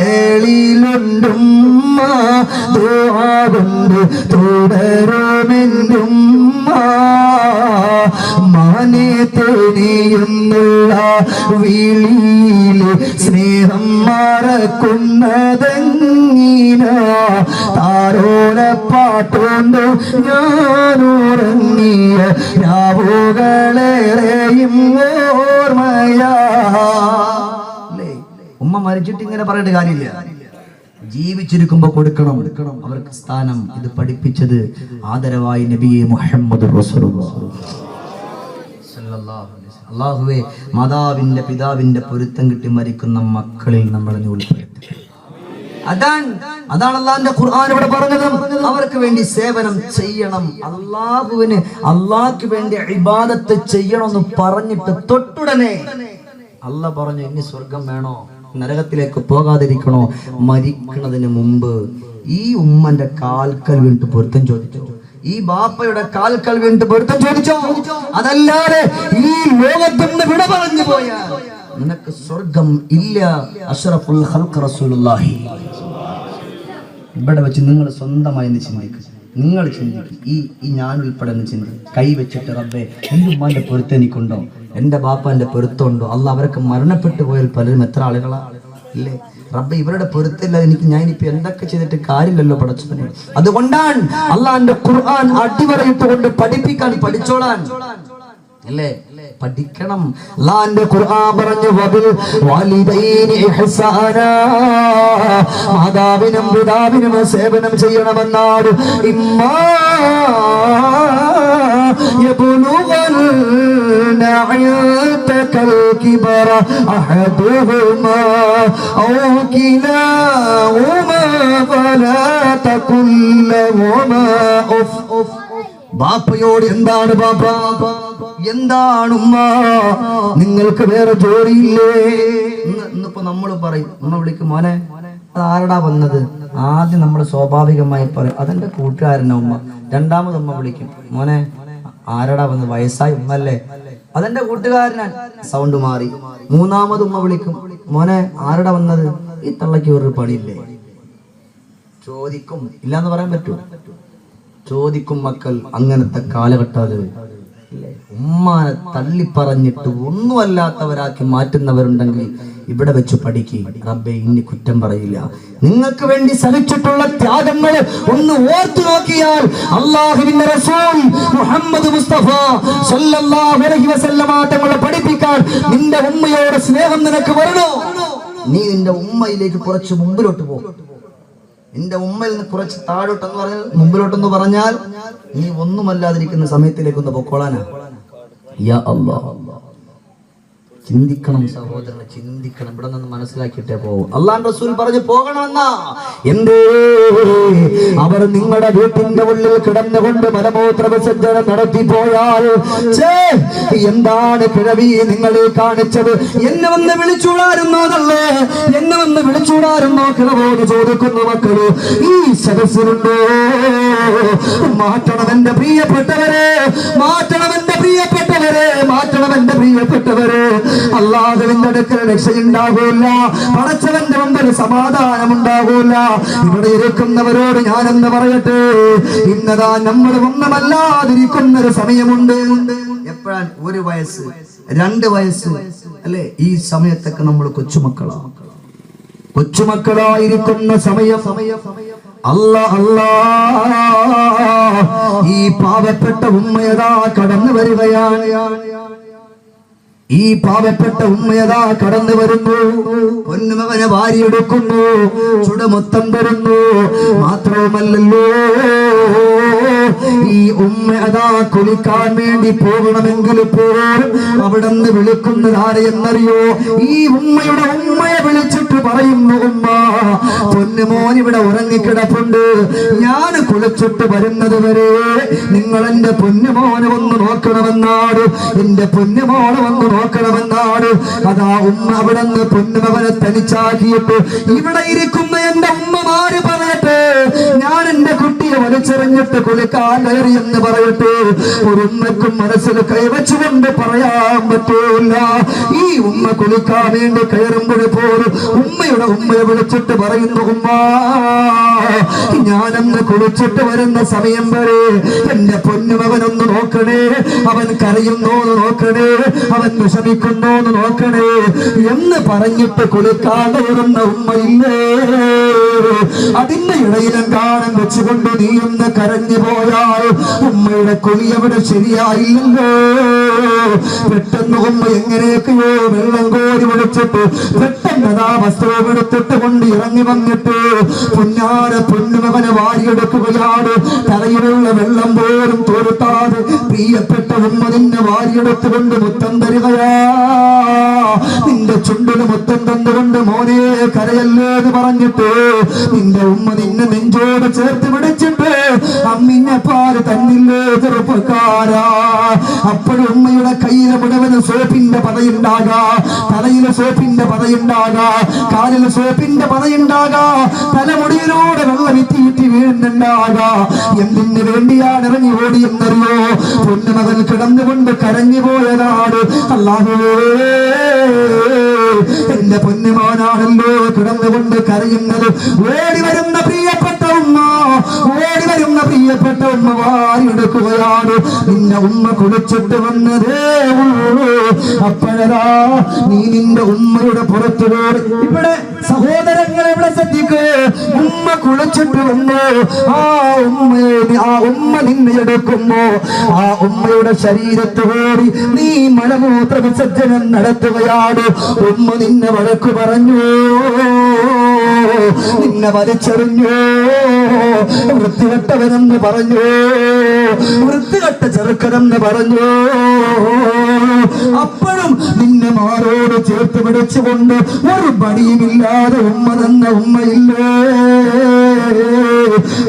ദുആ കൊണ്ട് തുടരുമെന്നുമ്മ മാനെ തേടിയെന്നുള്ള വിളിയില് സ്നേഹം മറക്കുന്നതെങ്ങീന താരോലപ്പാട്ടുകൊണ്ട് ഞാനുറങ്ങിയ രാവുകളേറെയും ഓർമ്മയാ. ഉമ്മ മരിച്ചിട്ട് ഇങ്ങനെ പറഞ്ഞിട്ട് കാര്യമില്ല. ജീവിച്ചിരിക്കുമ്പോ കൊടുക്കണം അവർക്ക് സ്ഥാനം. ഇത് പഠിപ്പിച്ചത് ആദരവായി നബിയെ മുഹമ്മദ് റസൂലുള്ളാഹി. അല്ലാഹുവേ, മാതാവിന്റെ പിതാവിന്റെ പൊരുത്തം കിട്ടി മരിക്കുന്ന മക്കളിൽ നമ്മളെ ഉൾപ്പെടുത്തട്ടെ. അതാണ് അല്ലാഹുവിന്റെ ഖുർആൻ ഇവിടെ പറഞ്ഞത്. അവർക്ക് വേണ്ടി സേവനം ചെയ്യണം. അള്ളാഹ്ക്ക് വേണ്ടി ഇബാദത്ത് ചെയ്യണമെന്ന് പറഞ്ഞിട്ട് തൊട്ടുടനെ അല്ലാഹ് പറഞ്ഞു, ഇനി സ്വർഗം വേണോ, നരകത്തിലേക്ക് പോകാതിരിക്കണോ, മരിക്കുന്നതിന് മുമ്പ് ഈ ഉമ്മന്റെ കാൽക്കൽ വീണിട്ട് പൊരുത്തം ചോദിച്ചു, ഈ ബാപ്പയുടെ കാൽക്കൽ വീണിട്ട് പൊരുത്തം ചോദിച്ചോ. അതല്ലാതെ ഈ ലോകത്തുനിന്ന് വിട പറഞ്ഞു പോയാൽ നിനക്ക് സ്വർഗം ഇല്ല. അഷ്റഫുൽ ഖൽഖ് റസൂലുള്ളാഹി. ഇവിടെ വെച്ച് നിങ്ങൾ സ്വന്തമായി ചിന്തിക്കുക. നിങ്ങൾ ചിന്തിക്കും, ഈ ഞാൻ ഉൾപ്പെടെ ചിന്തിക്കും. കൈ വെച്ചിട്ട് റബ്ബേ, എൻ്റെ ഉമ്മാന്റെ പൊരുത്തം എനിക്കുണ്ടോ, എൻ്റെ ബാപ്പാന്റെ പൊരുത്തമുണ്ടോ? അല്ലാഹ് അവരൊക്കെ മരണപ്പെട്ടു പോയാൽ പലരും എത്ര ആളുകളാ ഇല്ലേ? റബ്ബേ, ഇവരുടെ പൊരുത്തില്ല എനിക്ക്, ഞാനിപ്പോ എന്തൊക്കെ ചെയ്തിട്ട് കാര്യമില്ലല്ലോ പടച്ചവനെ. അതുകൊണ്ടാണ് അള്ളാഹിന്റെ ഖുർആൻ അടിവരയിട്ടുകൊണ്ട് പഠിപ്പിക്കാൻ പഠിച്ചോളാൻ അല്ലേ? പഠിക്കണം. അല്ലാഹുവിന്റെ ഖുർആൻ പറഞ്ഞു വബിൽ വാലിദൈനി ഇഹ്സാനാ, മാതാവിനും പിതാവിനും സേവനം ചെയ്യണമെന്നാണ്. ഇമ്മാ യബ്ലുഗന്ന ഇൻദകൽ കിബറ അഹദുഹുമാ ഔ കിലാഹുമാ ഫലാ തഖുൽ ലഹുമാ ഉഫ്. ബാപ്പയോട് എന്താണ് ബാപ്പ, എന്താണ് ഉമ്മ, നിങ്ങൾക്ക് വേറെ ജോലിയില്ലേ? ഇന്നിപ്പോ നമ്മൾ പറയും, ഉമ്മ വിളിക്കും മോനെ അത് ആരടാ വന്നത്, ആദ്യം നമ്മൾ സ്വാഭാവികമായി പറയും അതെന്റെ കൂട്ടുകാരനെ ഉമ്മ. രണ്ടാമത് ഉമ്മ വിളിക്കും മോനെ ആരടാ വന്നത്, വയസ്സായി ഉമ്മല്ലേ, അതെന്റെ കൂട്ടുകാരനാ, സൗണ്ട് മാറി. മൂന്നാമത് ഉമ്മ വിളിക്കും മോനെ ആരടാ വന്നത്, ഈ തള്ളക്ക് ഒരു പണിയില്ലേ? ചോദിക്കും, ഇല്ലാന്ന് പറയാൻ പറ്റൂ, ചോദിക്കും മക്കൾ. അങ്ങനത്തെ കാലഘട്ടം അത്. ഉമ്മാനെ തള്ളിപ്പറഞ്ഞിട്ട് ഒന്നുമല്ലാത്തവരാക്കി മാറ്റുന്നവരുണ്ടെങ്കിൽ ഇവിടെ വെച്ച് പഠിക്കുക. റബ്ബേ ഇനി കുറ്റം പറയില്ല. നിങ്ങൾക്ക് വേണ്ടി സഹിച്ചിട്ടുള്ള ത്യാഗങ്ങൾ ഒന്ന് ഓർത്തു നോക്കിയാൽ അല്ലാഹുവിന്റെ റസൂൽ മുഹമ്മദ് മുസ്തഫ സല്ലല്ലാഹു അലൈഹി വസല്ലമ തങ്ങളെ പഠിപ്പിക്കാൻ നിന്റെ ഉമ്മയോട് സ്നേഹം നിനക്ക് വരണോ? നീ നിന്റെ ഉമ്മയിലേക്ക് കുറച്ച് മുമ്പിലോട്ട് പോ. നിന്റെ ഉമ്മയിൽ നിന്ന് കുറച്ച് താഴോട്ടെന്ന് പറഞ്ഞാൽ മുമ്പിലോട്ടെന്ന് പറഞ്ഞാൽ നീ ഒന്നുമല്ലാതിരിക്കുന്ന സമയത്തിലേക്ക് ഒന്ന് പൊക്കോളാനാ. യാ അല്ലാഹ്, ചിന്തിക്കണം സഹോദരനെ, ചിന്തിക്കണം. ഇവിടെ നിന്ന് മനസ്സിലാക്കിയിട്ടേ പോകും. അല്ലാഹുവിന്റെ റസൂൽ പറഞ്ഞു പോകണമെന്നാ. എന്തേ? അവർ നിങ്ങളുടെ വീട്ടിന്റെ ഉള്ളിൽ കിടന്നുകൊണ്ട് മലമൂത്ര വിസർജനം നടത്തി പോയാൽ എന്താണ് കിഴവി നിങ്ങളെ കാണിച്ചത്? എന്നെ വന്ന് വിളിച്ചൂടായിരുന്നോന്നല്ലേ, എന്നെ വന്ന് വിളിച്ചൂടായിരുന്നോ? കിഴവോട് ചോദിക്കുന്നു മക്കള് ഈ സദസ്സിലുണ്ടോ? മാറ്റണം എന്റെ പ്രിയപ്പെട്ടവരെ, മാറ്റണം എന്റെ പ്രിയപ്പെട്ടവരെ, മാറ്റണം എന്റെ പ്രിയപ്പെട്ടവരെ. അല്ലാഹുവിന്റെ അടുക്കൽ രക്ഷയുണ്ടാകൂല, പടച്ചവന്റെ മുമ്പിൽ സമാധാനം ഉണ്ടാകൂല. ഇവിടെ ഇരിക്കുന്നവരോട് ഞാനെന്ന് പറയട്ടെ, ഇന്നതാ നമ്മൾ ഒന്നുമല്ലാതിരിക്കുന്ന ഒരു സമയമുണ്ട്. എപ്പോഴാണ്? 1 വയസ്സ് 2 വയസ്സ് അല്ലെ? ഈ സമയത്തൊക്കെ നമ്മൾ കൊച്ചുമക്കളായിരിക്കുന്ന സമയം ഈ പാവപ്പെട്ട ഉമ്മയതാ കടന്നു വരികയാണ്. ഈ പാവപ്പെട്ട ഉമ്മയതാ കടന്നു വരുന്നു. പൊന്നുമകനെ വാരിയെടുക്കുന്നു, ചുടമൊത്തം തരുന്നു. മാത്രവുമല്ലല്ലോ ഈ ഉമ്മ അതാ കുളിക്കാൻ വേണ്ടി പോകണമെങ്കിൽ പോലും അവിടെ നിന്ന് വിളിക്കുന്നത് ആരെയെന്നറിയോ? ഈ ഉമ്മയുടെ ഉമ്മയെ വിളിച്ചിട്ട് പറയുന്നു ഉമ്മ പൊന്നുമോൻ ഇവിടെ ഉറങ്ങിക്കിടപ്പുണ്ട്, ഞാൻ കുളിച്ചിട്ട് വരുന്നത് വരെ നിങ്ങൾ എന്റെ പൊന്നുമോനെ ഒന്ന് നോക്കണമെന്നാണ്, എന്റെ പൊന്നുമോനെ ഒന്ന് നോക്കണമെന്നാണ്. അതാ ഉമ്മ അവിടെ നിന്ന് പൊന്നുമകനെ തനിച്ചാക്കിയിട്ട് ഇവിടെ ഇരിക്കുന്ന എന്റെ ഉമ്മമാര് പറയട്ടെ, ഞാൻ എന്റെ കുട്ടിയെ വലിച്ചെറിഞ്ഞിട്ട് കുളിക്കാൻ കയറി എന്ന് പറയട്ടെ. ഒരു ഉമ്മക്കും മനസ്സിൽ കൈവച്ചുകൊണ്ട് പറയാൻ പറ്റൂല. ഈ ഉമ്മ കുളിക്കാൻ വേണ്ടി കയറുമ്പോൾ പോലും ഉമ്മയുടെ ഉമ്മയെ വിളിച്ചിട്ട് പറയുന്നു ഉമ്മ ഞാനന്ന് കുളിച്ചിട്ട് വരുന്ന സമയം വരെ എന്റെ പൊന്നുമകനൊന്ന് നോക്കണേ, അവൻ കരയുന്നോന്ന് നോക്കണേ, അവൻ വിഷമിക്കുന്നോന്ന് നോക്കണേ എന്ന് പറഞ്ഞിട്ട് കുളിക്കാൻ കയറുന്ന ഉമ്മയില്ലേ? അതിന്റെ ഇടയിലും കാണാൻ വെച്ചുകൊണ്ട് നീ ഒന്ന് കരഞ്ഞു പോയാൽ ഉമ്മയുടെ കുളി അവിടെ ശരിയായില്ലല്ലോ. പെട്ടെന്ന് ഉമ്മ എങ്ങനെയൊക്കെയോ വെള്ളം കോരി വിളിച്ചിട്ട് പെട്ടെന്ന് ആ വസ്ത്രം എടുത്തിട്ട് കൊണ്ട് ഇറങ്ങി വന്നിട്ട് പൊന്നാര പൊന്നുമകനെ വാരിയെടുക്കുകയാണ്. തലയിലുള്ള വെള്ളം പോലും തോർത്താതെ പ്രിയപ്പെട്ട ഉമ്മ നിന്നെ വാരിയെടുത്തുകൊണ്ട് മുത്തം തരികയാ. നിന്റെ ചുണ്ടിന് മുത്തം തന്നുകൊണ്ട് മോനെ കരയല്ലേ എന്ന് പറഞ്ഞിട്ട് നിന്റെ ഉമ്മ നിന്നെ നെഞ്ചോട് ചേർത്ത് പിടിച്ചിട്ട് അമ്മിഞ്ഞ പാല് തന്നില്ലേ ചെറുപ്പക്കാരാ. അപ്പോഴും ഉമ്മയുടെ കയ്യിലെ മുഴുവന് സോപ്പിന്റെ പതയുണ്ടാകാ, തലയിലെ സോപ്പിന്റെ പതയുണ്ടാകാ, കാലിലെ സോപ്പിന്റെ പതയുണ്ടാകാ, തലമുടിയിലൂടെ വെള്ളം ഇത്തിയിട്ട് വീഴുന്നുണ്ടാകാ. എന്തിനു വേണ്ടിയാണ് ഇറങ്ങി ഓടിയെന്നറിയോ? പൊന്നുമകൻ കിടന്നുകൊണ്ട് കരഞ്ഞു പോയതാണ്. അല്ലാഹുവേ എന്റെ പൊന്നുമോനാണല്ലോ കിടന്നുകൊണ്ട് കരയുന്നത്. ഓടി വരുന്ന പ്രിയപ്പെട്ട ഉമ്മ ഓടി വരുന്ന പ്രിയപ്പെട്ട ഉമ്മ വാരിയെടുക്കുകയാണ്. നിന്നെ ഉമ്മ കുളിച്ചിട്ട് വന്നതേ ഉള്ളൂ. അപ്പോഴതാ നീ നിന്റെ ഉമ്മയുടെ പുറത്തു പോയി. ഇവിടെ സഹോദരങ്ങളെ ഇവിടെ ശ്രദ്ധിക്കേ, ഉമ്മ കുളിച്ചിട്ട് വന്നു. ആ ഉമ്മ നിന്നെ എടുക്കുമ്പോ ആ ഉമ്മയുടെ ശരീരത്തോടി നീ മലമൂത്ര വിസർജനം നടത്തുകയാണ്. ഉമ്മ നിന്നെ വഴക്കു പറഞ്ഞു, നിന്നെ വലിച്ചെറിഞ്ഞു, വൃത്തികെട്ടവനെന്ന് പറഞ്ഞു, വൃത്തികെട്ട ചെറുക്കനെന്ന് പറഞ്ഞു. അപ്പോഴും നിന്നെ മാറോട് ചേർത്ത് പിടിച്ചുകൊണ്ട് ഒരു പണിയുമില്ലാതെ ഉമ്മ തന്ന ഉമ്മയില്ലേ,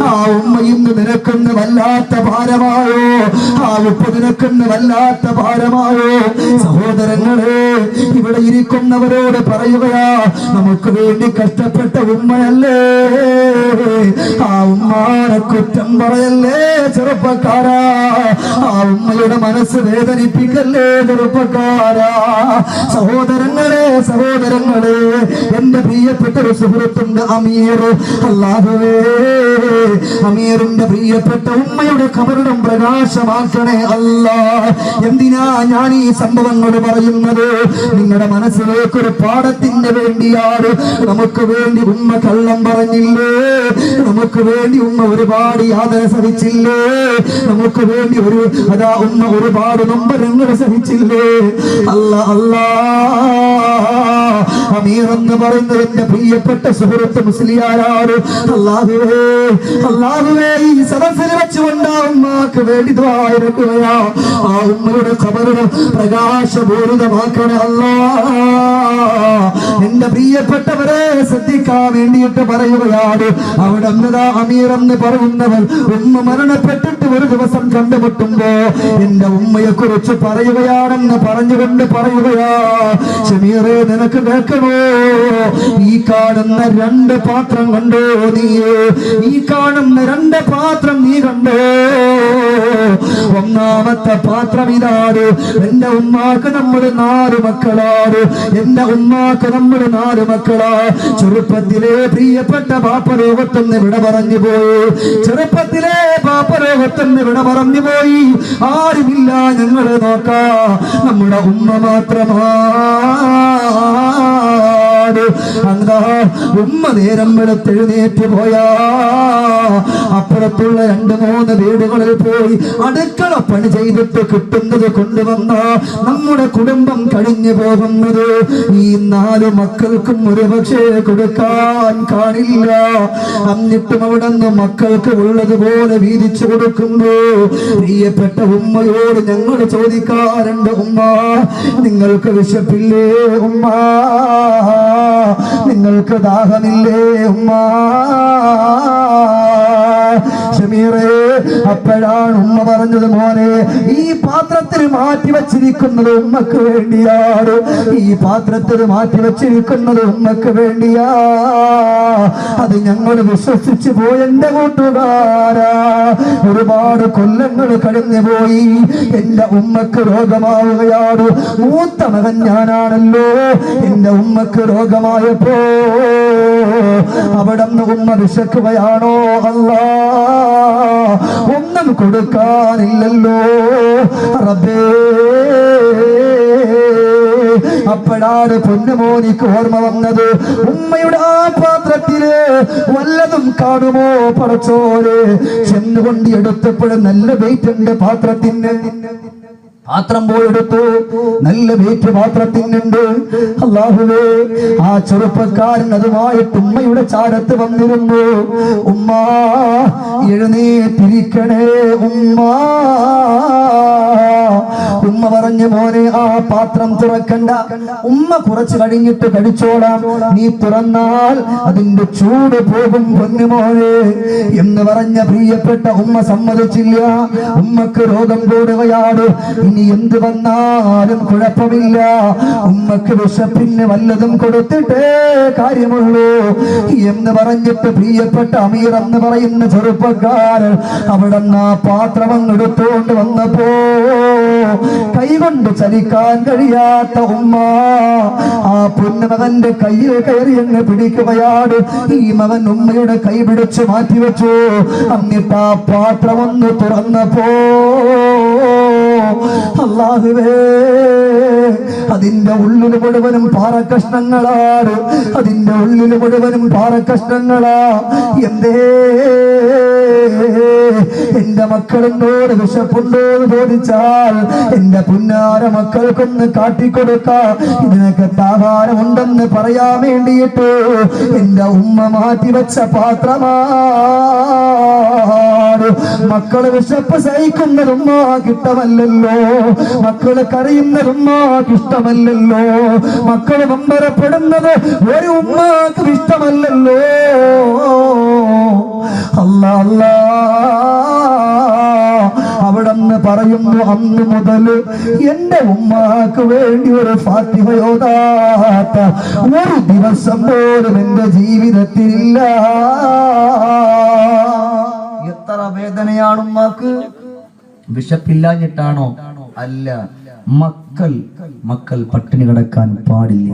ആ ഉമ്മ ഇന്ന് നിനക്കൊന്ന് വല്ലാത്ത ഭാരമായോ? ആ ഉപ്പ് നിനക്കൊന്ന് വല്ലാത്ത ഭാരമായോ? സഹോദരങ്ങളെ, ഇവിടെ ഇരിക്കുന്നവരോട് പറയുകയാ, നമുക്ക് വേണ്ടി കഷ്ടപ്പെട്ട ഉമ്മയല്ലേ, ആ ഉമ്മാനെ കുറ്റം പറയല്ലേ ചെറുപ്പക്കാരാ, ആ ഉമ്മയുടെ മനസ്സ് വേദനിപ്പിക്കല്ലേ ചെറുപ്പക്കാരാ. സഹോദരങ്ങളെ, സഹോദരങ്ങളെ, എന്റെ പ്രിയപ്പെട്ട ഒരു സുഹൃത്തുണ്ട് അമീർ. അല്ലാഹുവേ, അമീറിന്റെ പ്രിയപ്പെട്ട ഉമ്മയുടെ ഖബറിടം പ്രകാശമാക്കണേ അല്ലാ. എന്തിനാ ഞാൻ ഈ സംഭവങ്ങൾ പറയുന്നത്? നിങ്ങളുടെ മനസ്സിലേക്ക് ഒരു പാഠത്തിന് വേണ്ടിയാണ്. നമുക്ക് വേണ്ടി ഉമ്മ കള്ളം പറഞ്ഞില്ലേ, നമുക്ക് വേണ്ടി ഉമ്മ ഒരുപാട് യാതന സഹിച്ചില്ലേ, നമുക്ക് വേണ്ടി ഉമ്മ ഒരുപാട് നൊമ്പരങ്ങൾ സഹിച്ചില്ലേ. അല്ലാ അല്ലാ, അമീർ എന്ന് പറയുന്നത് എന്റെ പ്രിയപ്പെട്ട സുഹൃത്ത് മുസ്ലിയാരാണ്. അല്ലാഹുവേ, അല്ലാഹുവേ, ഈ സദസ്സിൽ വെച്ചുകൊണ്ട് ഉമ്മക്ക് വേണ്ടി ദുആ ഇറക്കുകയാ. ആ ഉമ്മയുടെ ഖബറിനെ പ്രകാശപൂരിതമാക്കണേ അല്ലാ. എന്റെ പ്രിയപ്പെട്ടവരെ ശ്രദ്ധിക്കാൻ വേണ്ടിയിട്ട് പറയുകയാണ്. അവിടെ അമീർ എന്ന് പറയുന്നവർ ഉമ്മ മരണപ്പെട്ടിട്ട് ഒരു ദിവസം കണ്ടുമുട്ടുമ്പോ എന്റെ ഉമ്മയെ കുറിച്ച് പറയുകയാണെന്ന് പറഞ്ഞുകൊണ്ട് പറയുകയാ, ഷമീറേ, നിനക്ക് കേൾക്കണോ? ഈ കാണുന്ന 2 പാത്രം കണ്ടോ നീ? ഈ കാണുന്ന 2 പാത്രം നീ കണ്ടോ? ഒന്നാമത്തെ പാത്രം ഇതാണ്. എന്റെ ഉമ്മാക്ക് നമ്മൾ 4 മക്കളാണ്. എന്റെ ഉമ്മാക്ക് നമ്മൾ 4 മക്കളാ. ചെറുപ്പത്തിലെ പ്രിയപ്പെട്ട ബാപ്പ ലോകത്തുനിന്ന് വിട പറഞ്ഞു പോയി. ചെറുപ്പത്തിലെ ബാപ്പ ലോകത്തുനിന്ന് വിട പറഞ്ഞു പോയി. ആരുമില്ല ഞങ്ങളെ നോക്കാ, നമ്മുടെ ഉമ്മ മാത്രമാ. എന്താ ഉമ്മ നേരം വെളുത്തെഴുന്നേറ്റ് പോയാ അപ്പുറത്തുള്ള 2-3 വീടുകളിൽ പോയി അടുക്കള പണി ചെയ്തിട്ട് കിട്ടുന്നത് കൊണ്ടുവന്ന നമ്മുടെ കുടുംബം കഴിഞ്ഞു പോകുന്നത് ഈ 4 മക്കൾക്കും ഒരു പക്ഷേ കൊടുക്കാൻ കാണില്ല. എന്നിട്ടും അവിടെ നിന്ന് മക്കൾക്ക് ഉള്ളതുപോലെ വീതിച്ചു കൊടുക്കുന്നു. പ്രിയപ്പെട്ട ഉമ്മയോട് ഞങ്ങൾ ചോദിക്കാറുണ്ട്, ഉമ്മ നിങ്ങൾക്ക് വിശപ്പില്ലേ? ഉമ്മ നിങ്ങൾക്ക് ദാഹമില്ലേ? ഉമ്മ. ഷമീറേ, അപ്പോഴാണ് ഉമ്മ പറഞ്ഞത്, മോനെ, ഈ പാത്രത്തിൽ മാറ്റി വച്ചിരിക്കുന്നത് ഉമ്മക്ക് വേണ്ടിയാണ്. ഈ പാത്രത്തിൽ മാറ്റി വച്ചിരിക്കുന്നത് ഉമ്മക്ക് വേണ്ടിയാ. അത് ഞങ്ങൾ വിശ്വസിച്ചു പോയി എന്റെ കൂട്ടുകാരാ. ഒരുപാട് കൊല്ലങ്ങൾ കഴിഞ്ഞു പോയി. എന്റെ ഉമ്മക്ക് രോഗമാവുകയാണ്. മൂത്ത മകൻ ഞാനാണല്ലോ. എന്റെ ഉമ്മക്ക് രോഗമായപ്പോ അവിടെ നിന്ന് ഉമ്മ വിശക്കുകയാണോ? അല്ലാ, ഒന്നും കൊടുക്കാനില്ലല്ലോ റബ്ബേ. അപ്പോഴാണ് പൊന്നുമോനിക്ക് ഓർമ്മ വന്നത്, ഉമ്മയുടെ ആ പാത്രത്തില് വല്ലതും കാണുമോ പടച്ചോരെ. ചെന്നുകൊണ്ട് എടുത്തപ്പോഴും നല്ല വെയിറ്റ് ഉണ്ട് പാത്രത്തിന്. പാത്രം പോയെടുത്തു, നല്ല വെയിറ്റ് പാത്രത്തിനുണ്ട്. അല്ലാഹുവേ, ആ ചെറുപ്പക്കാരൻ അതുമായിട്ട് ഉമ്മയുടെ ചാരത്ത് വന്നിരുന്നു. ഉമ്മ എഴുന്നേറ്റിരിക്കണേ ഉമ്മ. ഉമ്മ പറഞ്ഞു, മോനെ, ആ പാത്രം തുറക്കണ്ട, ഉമ്മ കുറച്ച് കഴിഞ്ഞിട്ട് കഴിച്ചോളാം. നീ തുറന്നാൽ അതിന്റെ ചൂട് പോകും പൊന്നുമോനെ എന്ന് പറഞ്ഞ പ്രിയപ്പെട്ട ഉമ്മ സമ്മതിച്ചില്ല. ഉമ്മക്ക് രോഗം കൂടുകയാണ്. ഇനി എന്ത് വന്നാലും കുഴപ്പമില്ല, ഉമ്മക്ക് വിശപ്പിന് വല്ലതും കൊടുത്തിട്ടേ കാര്യമുള്ളൂ എന്ന് പറഞ്ഞിട്ട് പ്രിയപ്പെട്ട അമീർ എന്ന് പറയുന്ന ചെറുപ്പക്കാരൻ അവിടെ ആ പാത്രം എടുത്തുകൊണ്ട് വന്നപ്പോ കൈകൊണ്ട് ചലിക്കാൻ കഴിയാത്ത ഉമ്മ ആ പൊന്നുമകന്റെ കയ്യിൽ കയറി അങ്ങ് പിടിക്കുകയാണ്. ഈ മകൻ ഉമ്മയുടെ കൈ പിടിച്ച് മാറ്റിവെച്ചു. എന്നിട്ട് ആ പാത്രം ഒന്ന് തുറന്നപ്പോ അല്ലാഹുവേ, അതിന്റെ ഉള്ളിൽ മുഴുവനും പാറക്കഷ്ണങ്ങളാണ്, അതിന്റെ ഉള്ളിൽ മുഴുവനും പാറക്കഷ്ണങ്ങളാ. എന്തേ എന്റെ മക്കളെന്നോട് വിശപ്പുണ്ടോ എന്ന് ചോദിച്ചാൽ എന്റെ പുന്നാര മക്കൾക്കൊന്ന് കാട്ടിക്കൊടുക്കാം, ഇതിനൊക്കെ ആഹാരമുണ്ടെന്ന് പറയാൻ വേണ്ടിയിട്ട് എന്റെ ഉമ്മ മാറ്റിവെച്ച പാത്രമാണ്. മക്കള് വിശപ്പ് സഹിക്കുന്നത് ഉമ്മാക്ക് ഇഷ്ടമല്ലല്ലോ, മക്കള് കരയുന്നത് ഉമ്മാക്ക് ഇഷ്ടമല്ലല്ലോ, മക്കള് വമ്പരപ്പെടുന്നത് ഒരു ഉമ്മാക്ക് ഇഷ്ടമല്ലല്ലോ. അല്ലാ അല്ലാ, അവിടെന്ന് പറയുന്നു, അന്ന് മുതൽ എന്റെ ഉമ്മാക്ക് വേണ്ടി ഒരു ഫാത്തിഹയോദാത്ത ഒരു ദിവസം പോലും എന്റെ ജീവിതത്തിലില്ല. എത്ര വേദനയാണ് ഉമ്മാക്ക്. വിശപ്പില്ലാഞ്ഞിട്ടാണോ? അല്ല, മക്കൾ പട്ടിണി കിടക്കാൻ പാടില്ല.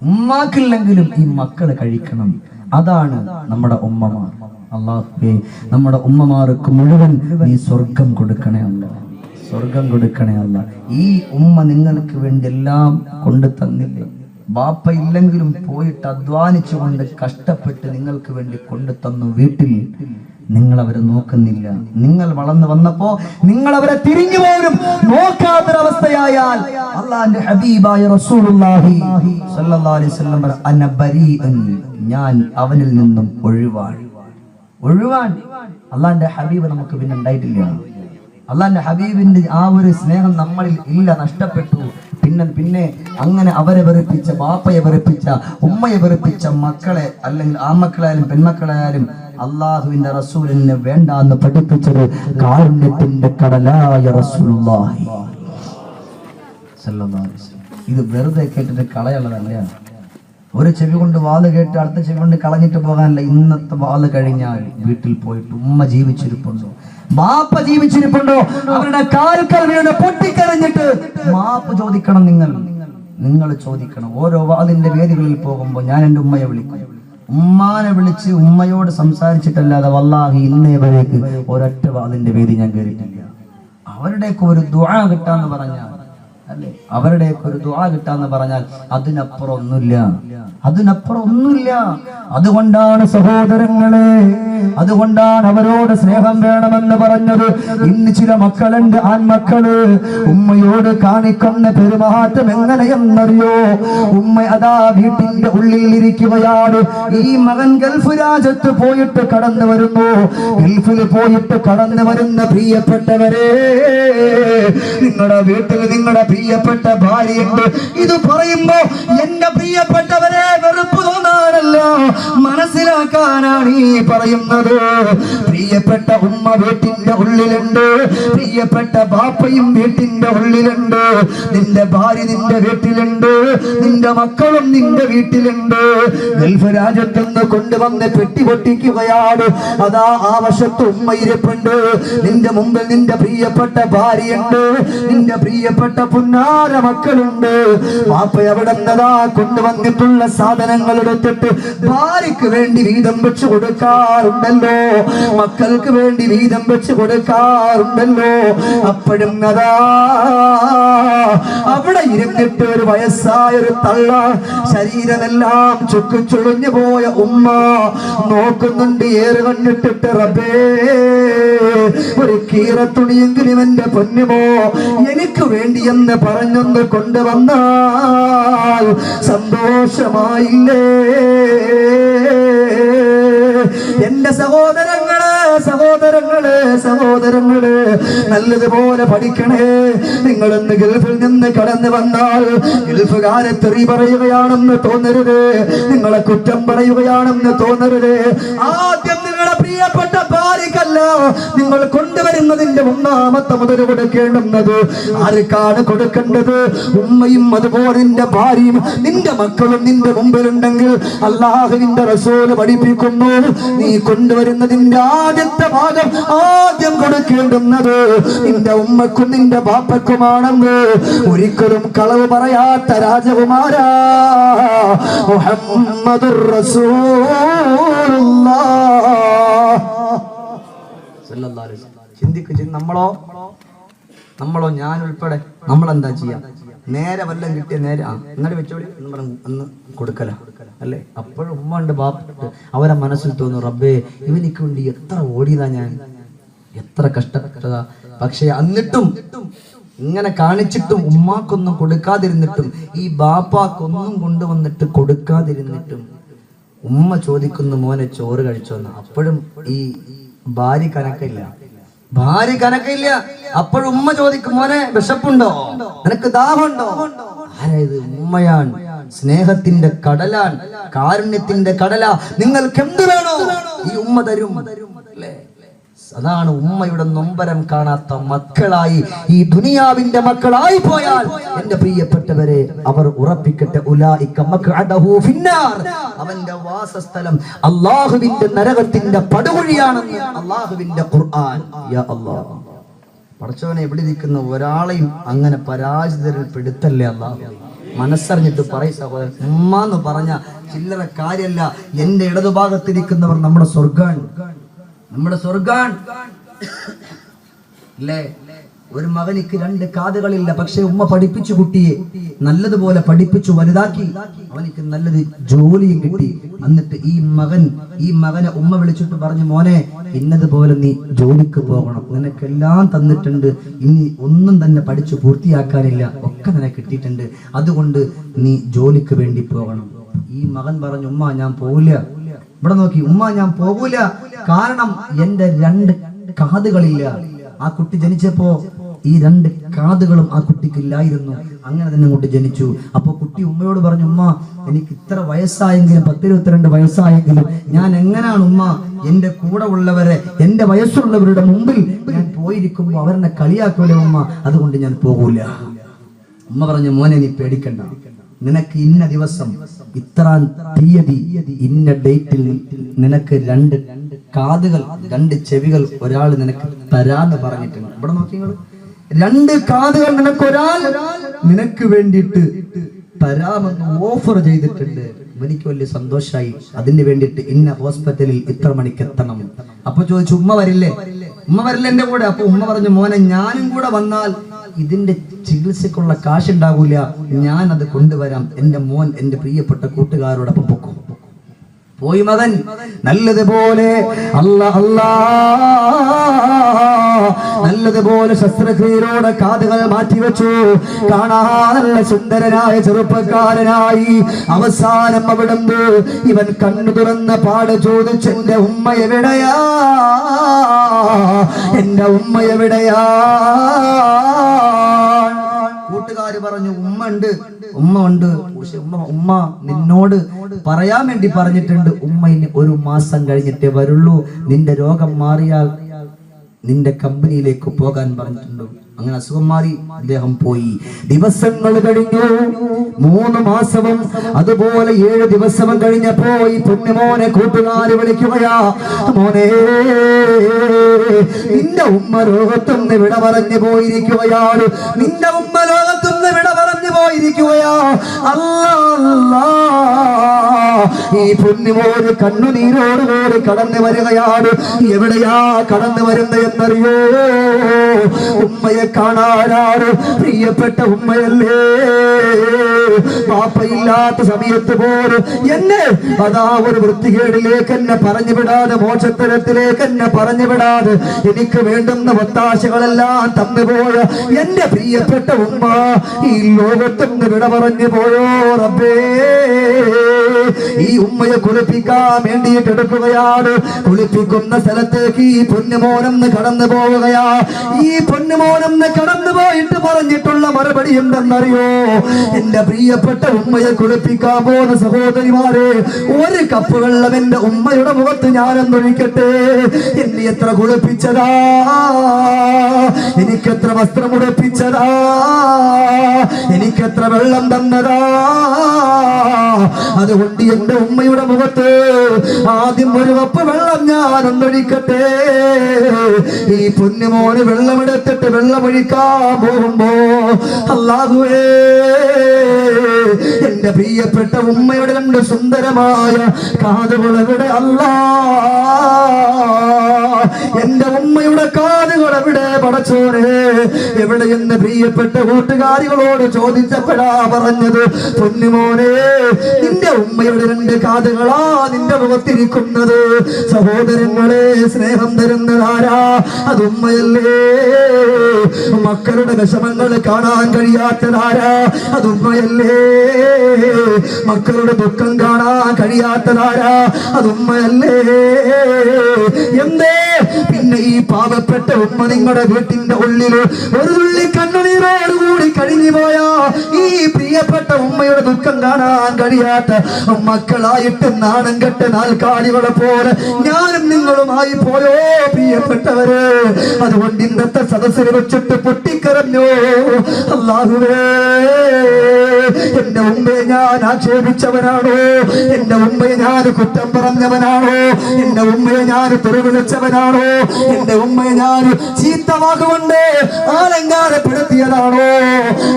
ഉമ്മാക്കില്ലെങ്കിലും ഈ മക്കള് കഴിക്കണം. അതാണ് നമ്മുടെ ഉമ്മമാർ. അല്ലാഹുവേ, നമ്മുടെ ഉമ്മമാർക്ക് മുഴുവൻ നീ സ്വർഗം കൊടുക്കണേ അല്ല, സ്വർഗം കൊടുക്കണേ അല്ല. ഈ ഉമ്മ നിങ്ങൾക്ക് വേണ്ടി എല്ലാം കൊണ്ടു തന്നില്ലേ? ബാപ്പ ഇല്ലെങ്കിലും പോയിട്ട് അധ്വാനിച്ചുകൊണ്ട് കഷ്ടപ്പെട്ട് നിങ്ങൾക്ക് വേണ്ടി കൊണ്ടു തന്നു. വീട്ടിൽ നിങ്ങൾ അവരെ നോക്കുന്നില്ല. നിങ്ങൾ വളർന്നു വന്നപ്പോ നിങ്ങൾ അവരെ തിരിഞ്ഞു പോലും നോക്കാത്തൊരവസ്ഥയായാൽ അല്ലാഹുവിന്റെ ഹബീബായ റസൂലുള്ളാഹി സ്വല്ലല്ലാഹു അലൈഹി വസല്ലം അന ബരീഅൻ, ഞാൻ അവനിൽ നിന്നും ഒഴിവാൻ. അള്ളാന്റെ ഹബീബ് നമുക്ക് പിന്നെ ഉണ്ടായിട്ടില്ല. അള്ളാന്റെ ഹബീബിന്റെ ആ ഒരു സ്നേഹം നമ്മളിൽ ഇല്ല, നഷ്ടപ്പെട്ടു. പിന്നെ അങ്ങനെ അവരെ വെറുപ്പിച്ച, ബാപ്പയെ വെറുപ്പിച്ച, ഉമ്മയെ വെറുപ്പിച്ച മക്കളെ, അല്ലെങ്കിൽ ആൺമക്കളായാലും പെൺമക്കളായാലും അള്ളാഹുവിന്റെ റസൂലിനെ വേണ്ട എന്ന് പഠിപ്പിച്ചത് കാരുണ്യത്തിന്റെ കടലായ റസൂലുള്ളാഹി സ്വല്ലല്ലാഹു അലൈഹി വസല്ലം. ഇത് വെറുതെ കേട്ടിട്ട് കളയുള്ളതല്ല. ഒരു ചെവി കൊണ്ട് വാല് കേട്ട് അടുത്ത ചെവി കൊണ്ട് കളഞ്ഞിട്ട് പോകാനല്ല. ഇന്നത്തെ വാല് കഴിഞ്ഞാൽ വീട്ടിൽ പോയിട്ട് ഉമ്മ ജീവിച്ചിരിപ്പുണ്ടോ, ബാപ്പ ജീവിച്ചിരിപ്പുണ്ടോ, അവരുടെ കാൽക്കൽ വീണ് പൊട്ടിക്കരഞ്ഞിട്ട് മാപ്പ് ചോദിക്കണം. നിങ്ങൾ ചോദിക്കണം. ഓരോ വാലിന്റെ വേദികളിൽ പോകുമ്പോൾ ഞാൻ എൻ്റെ ഉമ്മയെ വിളിക്കും. ഉമ്മാനെ വിളിച്ച് ഉമ്മയോട് സംസാരിച്ചിട്ടല്ലാതെ വല്ലാഹി ഇന്നേ വരേക്ക് ഒരൊറ്റ വാലിന്റെ വേദി ഞാൻ കേട്ടിട്ടില്ല. അവരുടെയൊക്കെ ഒരു ദുആ കിട്ടാന്ന് പറഞ്ഞാൽ, അല്ലെ, അവരുടെയൊക്കെ ഒരു ദുആ കിട്ടാന്ന് പറഞ്ഞാൽ അതിനപ്പുറം ഒന്നുമില്ല. അതുകൊണ്ടാണ് സഹോദരങ്ങളെ, അതുകൊണ്ടാണ് അവരോട് സ്നേഹം വേണമെന്ന് പറഞ്ഞത്. ഇന്ന് ചില മക്കളുണ്ട്, ആൺമക്കള്, ഉമ്മയോട് കാണിക്കുന്ന പെരുമാറ്റം എങ്ങനെയെന്നറിയോ? ഉമ്മ അതാ വീട്ടിന്റെ ഉള്ളിൽ ഇരിക്കുകയാണ്. ഈ മകൻ ഗൾഫ് രാജ്യത്ത് പോയിട്ട് കടന്നു വരുന്നു. ഗൾഫിൽ പോയിട്ട് കടന്നു വരുന്ന പ്രിയപ്പെട്ടവരെ, നിങ്ങളുടെ വീട്ടിൽ നിങ്ങളുടെ പ്രിയപ്പെട്ട ഭാര്യയുണ്ട്. ഇത് പറയുമ്പോ എന്റെ പ്രിയപ്പെട്ടവരെ വെറുപ്പ് തോന്നാനല്ല, മനസ്സിലാക്കാനാണ് ഈ പറയുന്നത്. പ്രിയപ്പെട്ട ഉമ്മ വീട്ടിന്റെ ഉള്ളിലുണ്ട്, പ്രിയപ്പെട്ട ബാപ്പയും വീട്ടിന്റെ ഉള്ളിലുണ്ട്. നിന്റെ ഭാര്യ നിന്റെ വീട്ടിലുണ്ട്, നിന്റെ മക്കളും നിന്റെ വീട്ടിലുണ്ട്. ഗൾഫ് രാജ്യത്തുനിന്ന് കൊണ്ടുവന്ന് പെട്ടി പൊട്ടിക്കുകയാണ്. അതാ ആ വശത്ത് ഉമ്മ ഇരിപ്പുണ്ട്, നിന്റെ മുമ്പിൽ നിന്റെ പ്രിയപ്പെട്ട ഭാര്യയുണ്ട്, നിന്റെ പ്രിയപ്പെട്ട പുന്നാര മക്കളുണ്ട്. ബാപ്പ അവിടെ നിന്നതാ കൊണ്ടുവന്നിട്ടുള്ള സാധനങ്ങൾ എടുത്തിട്ട് ഭാര്യക്ക് വേണ്ടി വീതം വെച്ച് കൊടുക്കാറുണ്ടല്ലോ, മക്കൾക്ക് വേണ്ടി വീതം വെച്ച് കൊടുക്കാറുണ്ടല്ലോ. അപ്പോഴും അതാ അവിടെ ഇരുന്നിട്ട് ഒരു വയസ്സായ ഒരു തള്ള, ശരീരമെല്ലാം ചുക്കിച്ചുളിഞ്ഞു പോയ ഉമ്മ നോക്കുന്നുണ്ട്. ഏറ് കണ്ടിട്ടിട്ട് റബ്ബേ, ഒരു കീറത്തുണിയെങ്കിലും എന്റെ പൊന്നുമോ എനിക്ക് വേണ്ടി എന്ന് പറഞ്ഞൊന്ന് കൊണ്ടുവന്നാൽ സന്തോഷമായില്ലേ? എന്റെ സഹോദരങ്ങള് നല്ലതുപോലെ പഠിക്കണേ. നിങ്ങളൊന്ന് ഗൾഫിൽ നിന്ന് കടന്നു വന്നാൽ ഗൾഫുകാരെ തെറി പറയുകയാണെന്ന് തോന്നരുത്, നിങ്ങളെ കുറ്റം പറയുകയാണെന്ന് തോന്നരുത്. ആദ്യം നിങ്ങളുടെ പ്രിയപ്പെട്ട ഭാര്യക്ക് കാര്യമല്ല. നിങ്ങൾ കൊണ്ടുവരുന്നതിന്റെ ഒന്നാമത്തെ മുതൽ കൊടുക്കേണ്ടുന്നത് ആർക്കാണ് കൊടുക്കേണ്ടത്? ഉമ്മയും അതുപോലെ നിന്റെ ഭാര്യയും നിന്റെ മക്കളും നിന്റെ മുമ്പിലുണ്ടെങ്കിൽ അല്ലാഹുവിന്റെ റസൂൽ പഠിപ്പിക്കുന്നു, നീ കൊണ്ടുവരുന്നതിന്റെ ആദ്യത്തെ ഭാഗം ആദ്യം കൊടുക്കേണ്ടുന്നത് നിന്റെ ഉമ്മക്കും നിന്റെ ബാപ്പക്കുമാണെന്ന് ഒരിക്കലും കളവ് പറയാത്ത രാജകുമാരാ മുഹമ്മദുർ റസൂലുള്ളാഹ് സല്ലല്ലാഹു അലൈഹി വസല്ലം. ചിന്തിക്ക്, നമ്മളോ ഞാൻ ഉൾപ്പെടെ നമ്മളെന്താ ചെയ്യാം? നേരെ വല്ലതും കിട്ടിയ നേരെ എന്നിട്ട് വെച്ചോളി എന്ന് പറഞ്ഞു അന്ന് കൊടുക്കല അല്ലേ? അപ്പോഴും ഉമ്മ ഉണ്ട്, ബാപ്പുണ്ട്. അവരെ മനസ്സിൽ തോന്നും, റബ്ബേ ഇവനിക്ക് വേണ്ടി എത്ര ഓടിയതാ, ഞാൻ എത്ര കഷ്ടപ്പെട്ടതാ. പക്ഷെ എന്നിട്ടും ഇങ്ങനെ കാണിച്ചിട്ടും ഉമ്മാക്കൊന്നും കൊടുക്കാതിരുന്നിട്ടും ഈ ബാപ്പാക്കൊന്നും കൊണ്ടുവന്നിട്ട് കൊടുക്കാതിരുന്നിട്ടും ഉമ്മ ചോദിക്കുന്നു, മോനെ ചോറ് കഴിച്ചോന്ന്. അപ്പോഴും ഈ ഭാര്യ കണക്കില്ല. അപ്പോഴും ഉമ്മ ചോദിക്കും, മോനെ വിശപ്പുണ്ടോ, നിനക്ക് ദാഹമുണ്ടോ? ആരായത്? ഉമ്മയാണ്. സ്നേഹത്തിന്റെ കടലാണ്, കാരുണ്യത്തിന്റെ കടലാ. നിങ്ങൾക്ക് എന്ത് വേണോ ഈ ഉമ്മ തരും അല്ലേ? അതാണ് ഉമ്മയുടെ നൊമ്പരം കാണാത്ത മക്കളായി ഈ ദുനിയാവിന്റെ മക്കളായി പോയാൽ എന്റെ പ്രിയപ്പെട്ടവരെ അവർ ഉറപ്പിക്കട്ടെ, അവന്റെ വാസസ്ഥലം അള്ളാഹുവിന്റെ നരകത്തിന്റെ പടുകുഴിയാണെന്ന് അള്ളാഹുവിന്റെ ഖുർആൻ. യാ അല്ലാഹ്, പടച്ചവനെ എവിടെ ഇരിക്കുന്ന ഒരാളെയും അങ്ങനെ പരാജിതരിൽ പെടുത്തല്ലേ അല്ലാഹ്. മനസ്സറിഞ്ഞിട്ട് പറയും സഹോദരൻ, ഉമ്മ എന്ന് പറഞ്ഞ ചില്ലറ കാര്യല്ല. എന്റെ ഇടതുഭാഗത്തിരിക്കുന്നവർ നമ്മുടെ സ്വർഗാൻ അല്ലേ? ഒരു മകനിക്ക് 2 കാതുകളില്ല, പക്ഷെ ഉമ്മ പഠിപ്പിച്ചു കുട്ടിയെ നല്ലതുപോലെ പഠിപ്പിച്ചു വലുതാക്കി, അവനിക്ക് നല്ലത് ജോലിയും കിട്ടി. എന്നിട്ട് ഈ മകനെ ഉമ്മ വിളിച്ചിട്ട് പറഞ്ഞു, മോനെ ഇന്നതുപോലെ നീ ജോലിക്ക് പോകണം, നിനക്കെല്ലാം തന്നിട്ടുണ്ട്, ഇനി ഒന്നും തന്നെ പഠിച്ചു പൂർത്തിയാക്കാനില്ല, ഒക്കെ നിനക്ക് കിട്ടിയിട്ടുണ്ട്, അതുകൊണ്ട് നീ ജോലിക്ക് വേണ്ടി പോകണം. ഈ മകൻ പറഞ്ഞു, ഉമ്മ ഞാൻ പോവില്ല. ഇവിടെ നോക്കി, ഉമ്മ ഞാൻ പോകൂല, കാരണം എന്റെ 2 കാതുകളില്ല. ആ കുട്ടി ജനിച്ചപ്പോ ഈ 2 കാതുകളും ആ കുട്ടിക്കില്ലായിരുന്നു. അങ്ങനെ തന്നെ അങ്ങോട്ട് ജനിച്ചു. അപ്പൊ കുട്ടി ഉമ്മയോട് പറഞ്ഞു, ഉമ്മ എനിക്ക് ഇത്ര വയസ്സായെങ്കിലും 10-22 വയസ്സായെങ്കിലും ഞാൻ എങ്ങനെയാണ് ഉമ്മ എന്റെ കൂടെ ഉള്ളവരെ, എന്റെ വയസ്സുള്ളവരുടെ മുമ്പിൽ ഞാൻ പോയിരിക്കുമ്പോ അവരെന്നെ കളിയാക്കൂലേ ഉമ്മ, അതുകൊണ്ട് ഞാൻ പോകൂല. ഉമ്മ പറഞ്ഞു, മോനെ നീ പേടിക്കണ്ട, നിനക്ക് ഇന്ന ദിവസം ഇത്രാം തീയതി ഇന്ന ഡേറ്റിൽ നിനക്ക് 2 കാതുകൾ 2 ചെവികൾ ഒരാൾ നിനക്ക് തരാന്ന് പറഞ്ഞിട്ടുണ്ട്. ഇവിടെ നോക്കി, 2 കാതുകൾ നിനക്ക് ഒരാൾ നിനക്ക് വേണ്ടിയിട്ട് തരാമെന്ന് ഓഫർ ചെയ്തിട്ടുണ്ട്. എനിക്ക് വലിയ സന്തോഷമായി. അതിന് വേണ്ടിയിട്ട് ഇന്ന ഹോസ്പിറ്റലിൽ ഇത്ര മണിക്ക് എത്തണം. അപ്പൊ ചോദിച്ചു, ഉമ്മ വരില്ലേ എന്റെ കൂടെ? അപ്പൊ ഉമ്മ പറഞ്ഞു, മോനെ ഞാനും കൂടെ വന്നാൽ ഇതിന്റെ ചികിത്സക്കുള്ള കാശുണ്ടാകൂല, ഞാൻ അത് കൊണ്ടുവരാം. എന്റെ മോൻ എന്റെ പ്രിയപ്പെട്ട കൂട്ടുകാരോടൊപ്പം പൊക്കും. പോയി മകൻ നല്ലതുപോലെ നല്ലതുപോലെ ശസ്ത്രക്രിയയിലൂടെ കാതുകൾ മാറ്റിവെച്ചു. കാണാൻ നല്ല സുന്ദരനായ ചെറുപ്പക്കാരനായി. അവസാനം അവിടുന്ന് ഇവൻ കണ്ണു തുറന്ന പാട് ചോദിച്ചു, എന്റെ ഉമ്മ എവിടെയാ, എന്റെ ഉമ്മ എവിടെയാ? കൂട്ടുകാര് പറഞ്ഞു, ഉമ്മ ഉണ്ട്, പക്ഷെ ഉമ്മ നിന്നോട് പറയാൻ വേണ്ടി പറഞ്ഞിട്ടുണ്ട്, ഉമ്മ ഇനി 1 മാസം കഴിഞ്ഞിട്ടേ വരുള്ളൂ, നിന്റെ രോഗം മാറിയാൽ നിന്റെ കമ്പനിയിലേക്ക് പോകാൻ പറഞ്ഞിട്ടുണ്ട്. അങ്ങനെ അസുഖം മാറി അദ്ദേഹം പോയി. ദിവസങ്ങൾ കഴിഞ്ഞു, 3 മാസവും അതുപോലെ 7 ദിവസവും കഴിഞ്ഞപ്പോ ഈ പൊന്നുമോനെ കൂട്ടുകാര് വിളിക്കുകയാ, മോനെ നിന്റെ ഉമ്മ ലോകത്തുനിന്ന് വിട പറഞ്ഞു പോയിരിക്കുകയാണ്, നിന്റെ ഉമ്മ ലോകത്തുനിന്ന് വിട പറഞ്ഞു പോയിരിക്കുകയാ. അല്ലാ, ഈ പൊന്നുമോന് കണ്ണുനീരോടുകൂടി കടന്നു വരികയാണ്. എവിടെയാ കടന്നു വരുന്നത് എന്നറിയോ? ഉമ്മയെ കാണാനാണ്. പ്രിയപ്പെട്ട ഉമ്മയല്ലേ, പാപ്പയില്ലാത്ത സമയത്ത് പോലും എന്നെ അതാ ഒരു വൃത്തികേടിലേക്ക് എന്നെ പറഞ്ഞു വിടാതെ, മോശത്തരത്തിലേക്ക് എന്നെ പറഞ്ഞു വിടാതെ, എനിക്ക് വേണ്ടുന്ന ഒത്താശകളെല്ലാം തന്നുപോയ എന്റെ പ്രിയപ്പെട്ട ഉമ്മ ഈ ലോകത്തുനിന്ന് വിട പറഞ്ഞു പോയോ റബ്ബേ. ഈ ഉമ്മയെ കുളിപ്പിക്കാൻ വേണ്ടിയിട്ട് എടുക്കുകയാണ്. കുളിപ്പിക്കുന്ന സ്ഥലത്തേക്ക് ഈ പൊന്നുമോനെന്ന് കടന്നു പോവുകയാ. ഈ പൊന്നുമോനെന്ന് കടന്നു പോയിട്ട് പറഞ്ഞിട്ടുള്ള മറുപടി എന്തെന്നറിയോ? എന്റെ പ്രിയപ്പെട്ട ഉമ്മയെ കുളിപ്പിക്കാൻ പോകുന്ന സഹോദരിമാരെ, ഒരു കപ്പ് വെള്ളം എന്റെ ഉമ്മയുടെ മുഖത്ത് ഞാനെന്നൊഴിക്കട്ടെ. എന്നെ എത്ര കുളിപ്പിച്ചതാ, എനിക്കെത്ര വസ്ത്രം ഉടുപ്പിച്ചതാ, എനിക്കെത്ര വെള്ളം തന്നതാ. അതുകൊണ്ട് എന്റെ ഉമ്മയുടെ മുഖത്ത് ആദ്യം ഒരു കപ്പ് വെള്ളം ഞാനൊന്നൊഴിക്കട്ടെ. ഈ പൊന്നുമോന് വെള്ളമെടുത്തിട്ട് വെള്ളമൊഴിക്കാൻ പോകുമ്പോ അല്ലാഹുവേ, എന്റെ പ്രിയപ്പെട്ട ഉമ്മയുടെ രണ്ട് സുന്ദരമായ കാതുകളെവിടെ അല്ലാ, എന്റെ ഉമ്മയുടെ കാതുകളെവിടെ പടച്ചോനെ, എവിടെയെന്ന് പ്രിയപ്പെട്ട കൂട്ടുകാരികളോട് ചോദിച്ചപ്പോഴാ പറഞ്ഞത്, പൊന്നുമോനെ നിന്റെ ഉമ്മയുടെ രണ്ട് കാതുകളാ നിന്റെ മുഖത്തിരിക്കുന്നത്. സഹോദരങ്ങളെ, സ്നേഹം തരുന്നതാരാ? അത് ഉമ്മയല്ലേ. മക്കളുടെ വിഷമങ്ങൾ കാണാൻ കഴിയാത്തതാരാ? അത് ഉമ്മയല്ലേ. മക്കളുടെ ദുഃഖം കാണാൻ കഴിയാത്തതാരാ? അത് ഉമ്മയല്ലേ. എന്തേ പിന്നെ ഈ പാവപ്പെട്ട ഉമ്മ നിങ്ങളുടെ വീട്ടിന്റെ ഉള്ളിൽ ഒരു തുള്ളി കണ്ണുനീരോടുകൂടി കഴിഞ്ഞു പോയാ ഈ പ്രിയപ്പെട്ട ഉമ്മയുടെ ദുഃഖം കാണാൻ കഴിയാത്ത മക്കളായിട്ട് നാണം കെട്ട നാൽക്കാലികളെ പോലെ ഞാനും നിങ്ങളുമായി പോയോ പ്രിയപ്പെട്ടവര്? അതുകൊണ്ട് ഇന്നത്തെ സദസ്സിൽ വെച്ചിട്ട് പൊട്ടിക്കരഞ്ഞോ, അല്ലാഹുവേ, എന്റെ ഉമ്മയെ ഞാൻ ആക്ഷേപിച്ചവനാണോ? എന്റെ ഉമ്മയെ ഞാൻ കുറ്റം പറഞ്ഞവനാണോ? എന്റെ ഉമ്മയെ ഞാൻ തെരുവിളിച്ചവനാണോ? എന്റെ ഉമ്മയെ ഞാൻ ചീത്ത വാക്കുകൊണ്ട് ആലങ്കാരപ്പെടുത്തിയതാണോ?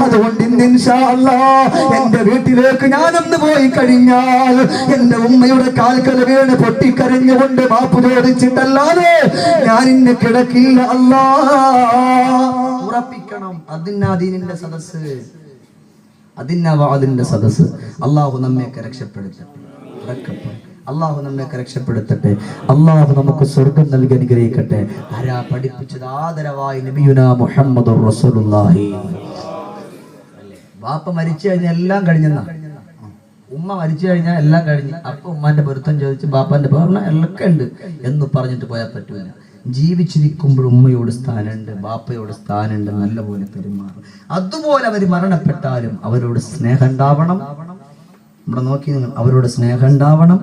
അതുകൊണ്ട് ഇന്ന് ഇൻഷാ അല്ലാഹ് എന്റെ വീട്ടിലേക്ക് ഞാനൊന്ന് പോയി കഴിഞ്ഞാൽ എന്റെ ഉമ്മയുടെ കാൽക്കൽ വീണ് പൊട്ടിക്കരഞ്ഞുകൊണ്ട് മാപ്പ് ചോദിച്ചിട്ടല്ലാതെ ഞാൻ ഇന്ന് കിടക്കില്ല. ഉറപ്പിക്കണം. അതിന്റെ സദസ്സ്, അതിന്റെ സദസ്സ്. അള്ളാഹു നമ്മയൊക്കെ രക്ഷപ്പെടുത്തട്ടെ. അള്ളാഹു നമ്മയൊക്കെ രക്ഷപ്പെടുത്തട്ടെ. അള്ളാഹു നമുക്ക് സ്വർഗം നൽകി അനുഗ്രഹിക്കട്ടെ. ആരാ പഠിപ്പിച്ചത്? ആദരവായി നബിയുനാ മുഹമ്മദുർ റസൂലുള്ളാഹി. ബാപ്പ മരിച്ചു കഴിഞ്ഞാൽ എല്ലാം കഴിഞ്ഞെന്നാ. ഉമ്മ മരിച്ചു കഴിഞ്ഞാൽ എല്ലാം കഴിഞ്ഞ്. അപ്പൊ ഉമ്മാന്റെ പൊരുത്തം ചോദിച്ച് ബാപ്പാന്റെ പറഞ്ഞ എല്ലാം ഉണ്ട് എന്ന് പറഞ്ഞിട്ട് പോയാൽ പറ്റൂല. ജീവിച്ചിരിക്കുമ്പോൾ ഉമ്മയോട് സ്ഥാനമുണ്ട്, ബാപ്പയോട് സ്ഥാനമുണ്ട്, നല്ലപോലെ പെരുമാറും. അതുപോലെ അവർ മരണപ്പെട്ടാലും അവരോട് സ്നേഹം ഉണ്ടാവണം. നമ്മുടെ നോക്കി നിങ്ങൾ, അവരോട് സ്നേഹം ഉണ്ടാവണം,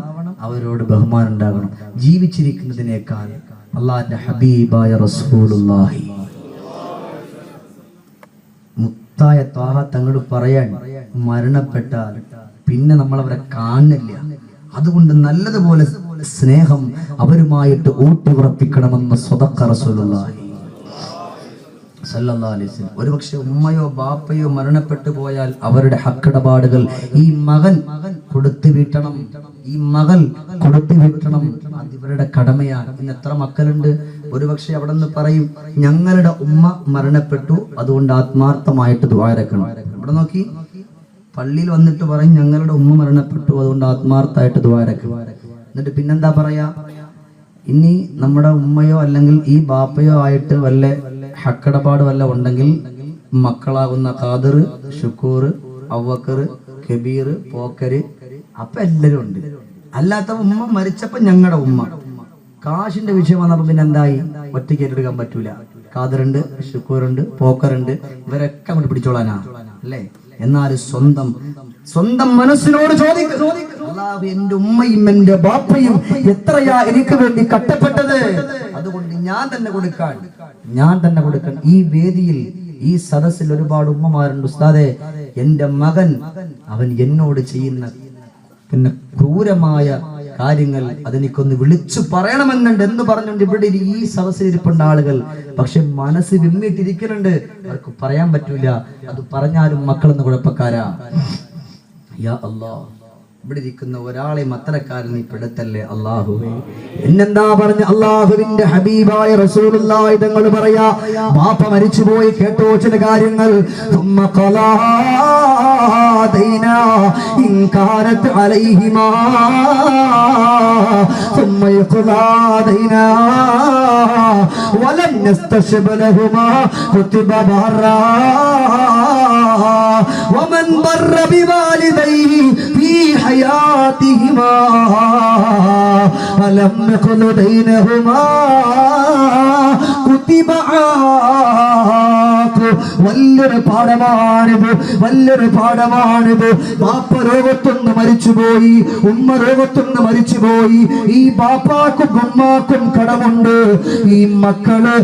അവരോട് ബഹുമാനം ഉണ്ടാകണം. ജീവിച്ചിരിക്കുന്നതിനേക്കാൾ അള്ളാഹിന്റെ ഹബീബായ റസൂലുള്ളാഹി മുത്തായ ത്വാഹ തങ്ങൾ പറയാൻ, മരണപ്പെട്ടാൽ പിന്നെ നമ്മൾ അവരെ കാണില്ല. അതുകൊണ്ട് നല്ലതുപോലെ സ്നേഹം അവരുമായിട്ട് ഊട്ടിയുറപ്പിക്കണമെന്ന് സ്വതക്ക റസൂലുള്ളാഹി സല്ലല്ലാഹു അലൈഹി വസല്ലം. ഒരുപക്ഷെ ഉമ്മയോ ബാപ്പയോ മരണപ്പെട്ടു പോയാൽ അവരുടെ ഹക്കിടപാടുകൾ ഈ മകൻ കൊടുത്തു വീട്ടണം, ഈ മകൾ കൊടുത്തു വീട്ടണം. അത് ഇവരുടെ കടമയാണ്. ഇന്ന് എത്ര മക്കളുണ്ട്? ഒരുപക്ഷെ അവിടെ നിന്ന് പറയും, ഞങ്ങളുടെ ഉമ്മ മരണപ്പെട്ടു, അതുകൊണ്ട് ആത്മാർത്ഥമായിട്ട് ദുആ ഇറക്കണം. ഇവിടെ നോക്കി, പള്ളിയിൽ വന്നിട്ട് പറയും, ഞങ്ങളുടെ ഉമ്മ മരണപ്പെട്ടു, അതുകൊണ്ട് ആത്മാർത്ഥമായിട്ട് ദുആ ഇറക്കുക. എന്നിട്ട് പിന്നെന്താ പറയാ? ഇനി നമ്മുടെ ഉമ്മയോ അല്ലെങ്കിൽ ഈ ബാപ്പയോ ആയിട്ട് വല്ല ഹക്കടപാട് വല്ല ഉണ്ടെങ്കിൽ മക്കളാകുന്ന ഖാദിർ, ഷുക്കൂർ, അവക്കർ, കബീർ, പോക്കര്, അപ്പൊ എല്ലാരും ഉണ്ട്. അല്ലാത്ത ഉമ്മ മരിച്ചപ്പോ ഞങ്ങളുടെ ഉമ്മ. കാശിന്റെ വിഷയം വന്നപ്പോ പിന്നെ എന്തായി? ഒറ്റയ്ക്ക് ഏറ്റെടുക്കാൻ പറ്റൂല. ഖാദിറുണ്ട്, ഷുക്കൂറുണ്ട്, പോക്കറുണ്ട്, ഇവരൊക്കെ അങ്ങോട്ട് പിടിച്ചോളാനാ അല്ലേ? എന്നാൽ സ്വന്തം മനസ്സിനോട് ചോദിക്കും, അല്ലാഹു എന്റെ ഉമ്മയും എന്റെ ബാപ്പയും എത്രയാ എനിക്ക് വേണ്ടി കട്ടപ്പെട്ടത്, അതുകൊണ്ട് ഞാൻ തന്നെ കൊടുക്കാൻ. ഈ വേദിയിൽ, ഈ സദസ്സിൽ ഒരുപാട് ഉമ്മമാരുണ്ട്. ഉസ്താദേ, എന്റെ മകൻ അവൻ എന്നോട് ചെയ്യുന്ന പിന്നെ ക്രൂരമായ കാര്യങ്ങൾ അതെനിക്കൊന്ന് വിളിച്ചു പറയണമെന്നുണ്ട് എന്ന് പറഞ്ഞുകൊണ്ട് ഇവിടെ ഈ സദസ്സിലിരിപ്പുണ്ട് ആളുകൾ. പക്ഷെ മനസ്സ് വിമ്മിട്ടിരിക്കുന്നുണ്ട്, അവർക്ക് പറയാൻ പറ്റൂല. അത് പറഞ്ഞാലും മക്കളെന്ന് കുഴപ്പക്കാരാ. യാ അല്ലാഹ്, ഇവിടെ ഇരിക്കുന്ന ഒരാളെയും അത്തരക്കാരൻ നീ പെടുത്തല്ലേ അല്ലാഹുവേ. എന്നെന്താ പറഞ്ഞ? അല്ലാഹുവിന്റെ ഹബീബായ റസൂലുള്ളാഹി തങ്ങൾ പറയാ, ബാപ്പ മരിച്ചുപോയി, കേട്ടോ ചില കാര്യങ്ങൾ. ثم قضى دينا إن كانت عليهما ثم يقضى دينا ولم يستشب لهما كتب برا ومن بر بوالديه في حياتهما فلم يكن بينهما كتب വലിയൊരു പാഠമാണിത്. ബാപ്പ രോഗത്തൊന്ന് മരിച്ചുപോയി, ഉമ്മ രോഗത്തൊന്ന് മരിച്ചുപോയി. ഈ ബാപ്പാക്കും ഉമ്മാക്കും കടമുണ്ട്. ഈ മക്കള്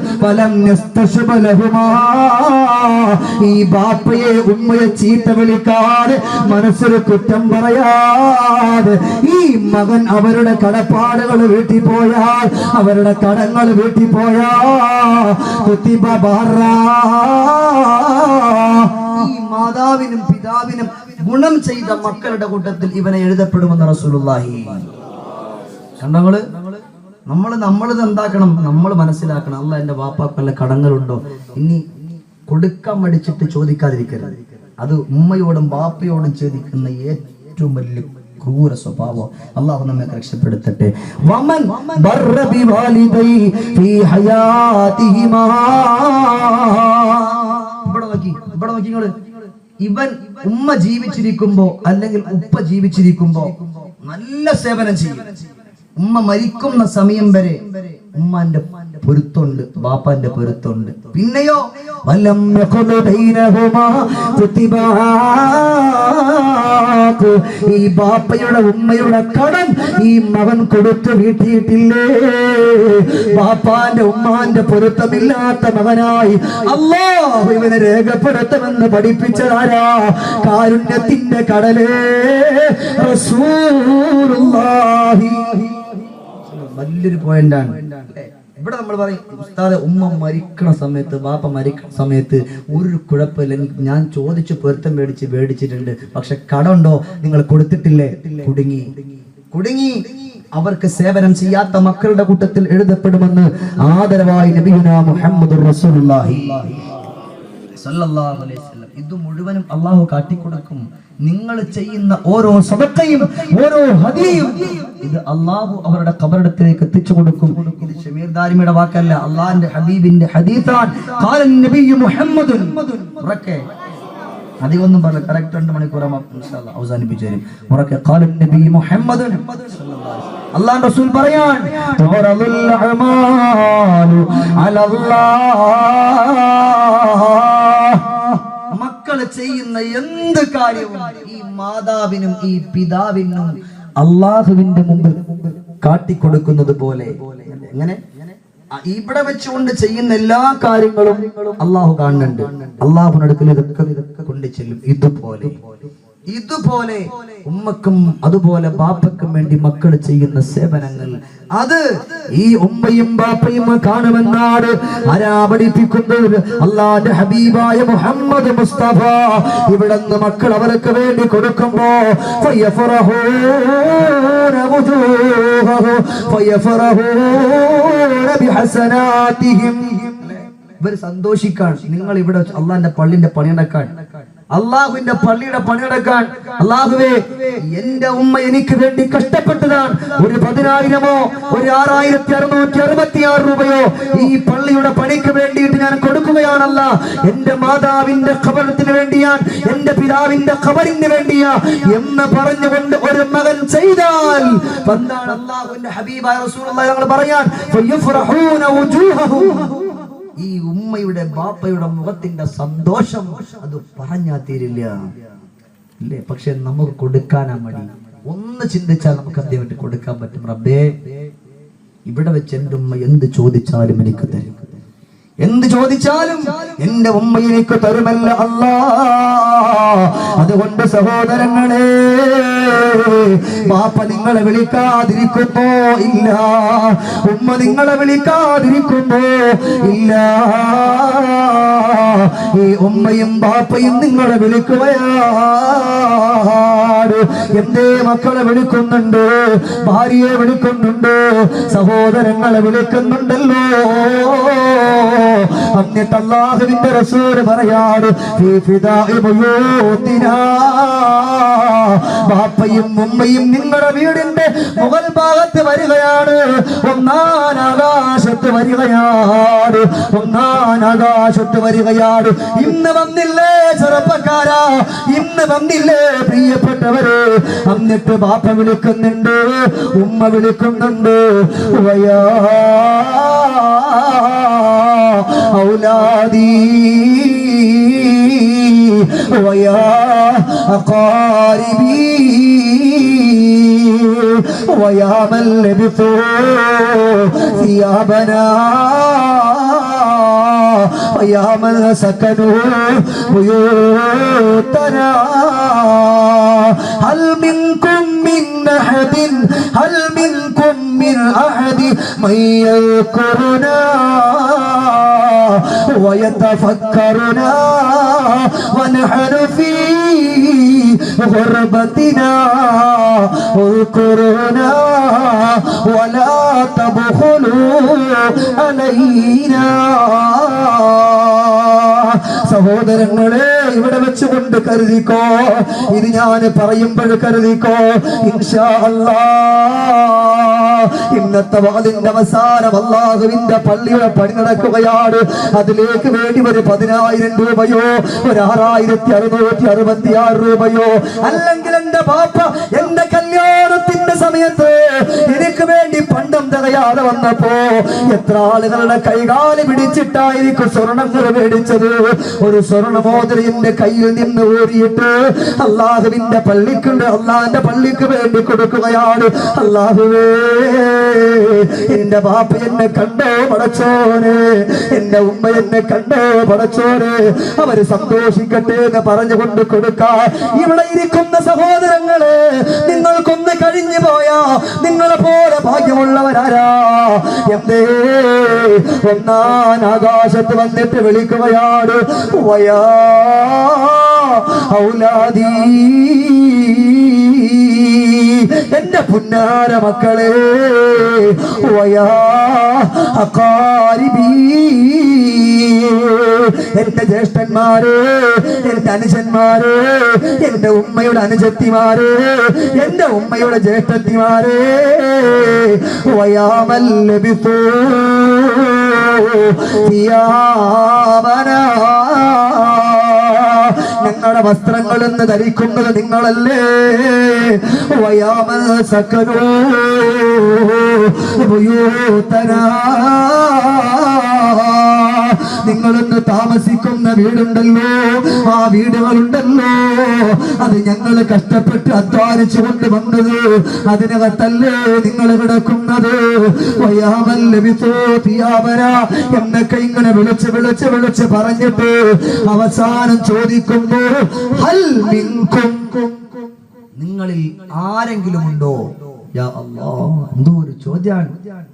ഈ ബാപ്പയെ ഉമ്മയെ ചീത്ത വിളിക്കാതെ, മനസ്സിൽ കുറ്റം പറയാതെ ഈ മകൻ അവരുടെ കടപ്പാടുകൾ വീട്ടിൽ പോയാൽ, അവരുടെ കടങ്ങൾ വീട്ടിൽ പോയാൽ ഈ മാതാവിനും പിതാവിനും ഗുണം ചെയ്ത മക്കളുടെ കൂട്ടത്തിൽ ഇവനെ എഴുതപ്പെടുമെന്ന് റസൂലുള്ളാഹി. കണ്ടങ്ങള് നമ്മളത് എന്താക്കണം, നമ്മൾ മനസ്സിലാക്കണം. അല്ലാഹ് എന്റെ വാപ്പാക്ക് വല്ല കടങ്ങളുണ്ടോ, ഇനി കൊടുക്കാൻ മടിച്ചിട്ട് ചോദിക്കാതിരിക്കരുത്. അത് ഉമ്മയോടും ബാപ്പയോടും ചോദിക്കുന്ന ഏറ്റവും വലിയ ക്രൂര സ്വഭാവം. അല്ലാഹു നമ്മെ രക്ഷപ്പെടുത്തട്ടെ. വമൻ ബർറ ബിവാലിദൈ ഫീ ഹയാതിഹിമാ. ഇവിടെ നോക്കി നിങ്ങള്. ഇവൻ ഉമ്മ ജീവിച്ചിരിക്കുമ്പോ അല്ലെങ്കിൽ ഉപ്പ ജീവിച്ചിരിക്കുമ്പോ നല്ല സേവനം ചെയ്യും. ഉമ്മ മരിക്കുന്ന സമയം വരെ ഉമ്മാന്റെ പൊരുത്തുണ്ട്, ബാപ്പാന്റെ പൊരുത്തുണ്ട്. പിന്നെയോ വലം യഖുലു ബൈനഹുമാ കുതിബാക്. ഈ ബാപ്പയുടെ ഉമ്മയുടെ കടം ഈ മകൻ കൊടുത്തു വീട്ടിയിട്ടില്ലേ? ബാപ്പാന്റെ ഉമ്മാന്റെ പൊരുത്തമില്ലാത്ത മകനായി അല്ലാഹു ഇവനെ രേഖപ്പെടുത്തുമെന്ന് പഠിപ്പിച്ചതാരാ? കാരുണ്യത്തിന്റെ കടലേ റസൂലുള്ളാഹി. വലിയൊരു പോയിന്റാണ്. ഇവിടെ നമ്മൾ പറയും ഉസ്താദെ, ഉമ്മ മരിക്കണ സമയത്ത്, ബാപ്പ മരിക്കണ സമയത്ത് ഒരു കുഴപ്പമില്ല, ഞാൻ ചോദിച്ച് പൊരുത്തം മേടിച്ചിട്ടുണ്ട്, പക്ഷെ കടമുണ്ടോ നിങ്ങൾ കൊടുത്തിട്ടില്ലേ? കുടുങ്ങി. അവർക്ക് സേവനം ചെയ്യാത്ത മക്കളുടെ കൂട്ടത്തിൽ എഴുതപ്പെടുമെന്ന് ആദരവായി നബിയുനാ മുഹമ്മദുർ റസൂലുള്ളാഹി സല്ലല്ലാഹു അലൈഹി വസല്ലം. ഇത് മുഴുവനും അല്ലാഹു കാട്ടിക്കൊടുക്കും. നിങ്ങൾ ചെയ്യുന്ന ഓരോ സദഖയും ഓരോ ഹദിയയും ഇത് അല്ലാഹു അവരുടെ ഖബറിടത്തിലേക്ക് എത്തിച്ചു കൊടുക്കും. ഇത് ഷമീർ ദാരിമിയുടെ വാക്കല്ല, അല്ലാഹുവിന്റെ ഹബീബിന്റെ ഹദീസാണ്. ഖാല നബിയ്യു മുഹമ്മദുൻ. ഉറക്കെ അധികമൊന്നും പറയില്ല, കറക്റ്റ് 2 മണിക്കൂർ ഇൻഷാ അല്ലാഹ് അവസാനിപ്പിച്ചു തരും. ഉറക്കെ ഖാല നബിയ്യു മുഹമ്മദുൻ അല്ലാഹുവിന്റെ റസൂൽ പറയാൻ തുറദുൽ അമാലു അലല്ലാഹ്. മക്കള് ചെയ്യുന്ന എന്ത് കാര്യവും ഈ മാതാവിനും ഈ പിതാവിനും അള്ളാഹുവിന്റെ മുമ്പിൽ കാട്ടിക്കൊടുക്കുന്നത് പോലെ. എങ്ങനെ? ഇവിടെ വെച്ചുകൊണ്ട് ചെയ്യുന്ന എല്ലാ കാര്യങ്ങളും അള്ളാഹു കാണുന്നുണ്ട്. അള്ളാഹുവിനടുക്കൽ ഇതൊക്കെ കൊണ്ടു ചെല്ലും. ഇതുപോലെ ഉമ്മക്കും അതുപോലെ ബാപ്പക്കും വേണ്ടി മക്കൾ ചെയ്യുന്ന സേവനങ്ങൾ അത് ഈ ഉമ്മയും ബാപ്പയും കാണുമെന്നാണ് ആരാ പഠിപ്പിക്കുന്നത്? അല്ലാഹുവിന്റെ ഹബീബായ മുഹമ്മദ് മുസ്തഫ. ഇവിടുന്ന് മക്കൾ അവർക്ക് വേണ്ടി കൊടുക്കുമ്പോ ഇവർ സന്തോഷിക്കാൻ. നിങ്ങൾ ഇവിടെ അള്ളാഹിന്റെ പള്ളിന്റെ പണിയടക്കാൻ, അള്ളാഹുവിന്റെ പള്ളിയുടെ പണിയെടുക്കാൻ, അള്ളാഹുവേ എന്റെ ഉമ്മ എനിക്ക് വേണ്ടി കഷ്ടപ്പെട്ടതാണ്, ഒരു 10,000-ഓ ഒരു 6,666 രൂപയോ ഈ പള്ളിയുടെ പണിക്ക് വേണ്ടിയിട്ട് ഞാൻ കൊടുക്കുകയാണല്ല. എന്റെ മാതാവിന്റെ ഖബറിന് വേണ്ടിയാണ്, എന്റെ പിതാവിന്റെ ഖബറിന് വേണ്ടിയാ എന്ന് പറഞ്ഞുകൊണ്ട് ഒരു മകൻ ചെയ്താൽ എന്താണ് അള്ളാഹുവിന്റെ ഹബീബായ റസൂലുള്ളാഹി തങ്ങൾ പറയാൻ ഫയഫറഹൂന വജൂഹഹും. ഈ ഉമ്മയുടെ ബാപ്പയുടെ മുഖത്തിന്റെ സന്തോഷം അത് പറഞ്ഞാൽ തീരില്ല ഇല്ലേ? പക്ഷെ നമുക്ക് കൊടുക്കാനാ മടി. ഒന്ന് ചിന്തിച്ചാൽ നമുക്ക് അദ്ദേഹത്തിന് കൊടുക്കാൻ പറ്റും. റബ്ബേ, ഇവിടെ വെച്ച് എന്റെ ഉമ്മ എന്ത് ചോദിച്ചാലും എനിക്ക് തരും, എന്ത് ചോദിച്ചാലും എന്റെ ഉമ്മ എനിക്ക് തരുമല്ല അല്ലാ. അതുകൊണ്ട് സഹോദരങ്ങളെ, ബാപ്പ നിങ്ങളെ വിളിക്കാതിരിക്കുമ്പോ ഇല്ല, ഉമ്മ നിങ്ങളെ വിളിക്കാതിരിക്കുമ്പോ ഇല്ല, ഈ ഉമ്മയും ബാപ്പയും നിങ്ങളെ വിളിക്കുകയാണ്. എന്തേ മക്കളെ വിളിക്കുന്നുണ്ട്, ഭാര്യയെ വിളിക്കുന്നുണ്ട്, സഹോദരങ്ങളെ വിളിക്കുന്നുണ്ടല്ലോ. എന്നിട്ട് അല്ലാഹുവിന്റെ റസൂൽ പറയാണ് ഫീ ഫിദാഇ ബുയൂതിനാ ബാപ്പയും ഉമ്മയും നിങ്ങളുടെ വീടിന്റെ മുകൾ ഭാഗത്ത് വരികയാണ്, ഒന്നാം ആകാശത്ത് വരികയാണ്, ഒന്നാം ആകാശത്ത് വരികയാണ്. ഇന്ന് വന്നില്ലേ ചെറുപ്പക്കാരാ, ഇന്ന് വന്നില്ലേ പ്രിയപ്പെട്ടവരെ? എന്നിട്ട് ബാപ്പ വിളിക്കുന്നുണ്ട്, ഉമ്മ വിളിക്കുന്നുണ്ട്, വയാ ഔലാദി വയാ അഖാരിബി ويا من لبثوا ثيابنا ويا من سكنوا بيوتنا هل منكم من أحد هل منكم من أحد من يذكرنا ويتفكرنا ونحن في غربتنا اذكرنا ولا تبخلوا علينا. സഹോദരങ്ങളെ, ഇവിടെ വെച്ചുകൊണ്ട് കരുതിക്കോ, ഇത് ഞാൻ പറയുമ്പോൾ കരുതിക്കോ. ഇൻഷാ അല്ലാഹ് ഇന്നത്തെ വാതിന്റെ അവസാനം അല്ലാഹുവിന്റെ പള്ളിയുടെ പണി നടക്കുകയാണ്. അതിലേക്ക് വേണ്ടി ഒരു 10,000 രൂപയോ ഒരു 6,666 രൂപയോ അല്ലെങ്കിൽ എന്റെ ബാപ്പ എന്റെ കല്യാണത്തിന്റെ സമയത്ത് എനിക്ക് വേണ്ടി പണ്ടം തികയാതെ വന്നപ്പോ എത്ര ആളുകളുടെ കൈകാല് പിടിച്ചിട്ടായിരിക്കും സ്വർണങ്ങൾ മേടിച്ചത്. ഒരു സ്വർണമോതിരന്റെ കയ്യിൽ നിന്ന് ഊരിയിട്ട് അള്ളാഹുവിന്റെ പള്ളിക്കുണ്ട്, അള്ളാഹിന്റെ പള്ളിക്ക് വേണ്ടി കൊടുക്കുകയാണ്. അള്ളാഹുവേ, എന്റെ ബാപ്പ എന്നെ കണ്ടോ പടച്ചോനെ, എന്റെ ഉമ്മ എന്നെ കണ്ടോ പടച്ചോനെ, അവര് സന്തോഷിക്കട്ടെ എന്ന് പറഞ്ഞുകൊണ്ട് കൊടുക്കാൻ. ഇവിടെ ഇരിക്കുന്ന സഹോദരങ്ങളെ, നിങ്ങൾക്കൊന്ന് കഴിഞ്ഞു പോയാ നിങ്ങളെ പോലെ ഭാഗ്യമുള്ളവരാരാ? എന്തേ ഒന്നാം ആകാശത്ത് വന്നിട്ട് വിളിക്കുകയാണ്, വയാ ഔലാദി, എന്റെ പുന്നാര മക്കളെ, വയാ അഖാരിബി, എന്റെ ജ്യേഷ്ഠന്മാര്, എന്റെ അനുജന്മാര്, എന്റെ ഉമ്മയുടെ അനുജത്തിമാര്, എന്റെ ഉമ്മയുടെ ജ്യേഷ്ഠത്തിമാര്, വയാമൽ ലബിസൂ സിയാബനാ, ഞങ്ങളുടെ വസ്ത്രങ്ങൾ എന്ന് ധരിക്കുന്നത് നിങ്ങളല്ലേ? വയാമൽ സകനൂ ബുയൂതനാ, നിങ്ങളൊന്ന് താമസിക്കുന്ന വീടുണ്ടല്ലോ, ആ വീടുകളുണ്ടല്ലോ, അത് ഞങ്ങൾ കഷ്ടപ്പെട്ട് അധ്വാനിച്ചു കൊണ്ട് വന്നത്, അതിനകത്തല്ലേ നിങ്ങൾ കിടക്കുന്നത്? വയാമൽ ലബിസൂ തിയാബനാ എന്നൊക്കെ ഇങ്ങനെ വിളിച്ച് വിളിച്ച് വിളിച്ച് പറഞ്ഞിട്ട് അവസാനം ചോദിക്കുമ്പോ ഹൽ മിൻകും, നിങ്ങളിൽ ആരെങ്കിലും ഉണ്ടോ? യാ അല്ലാഹ്, എന്തോ ഒരു ചോദ്യമാണ്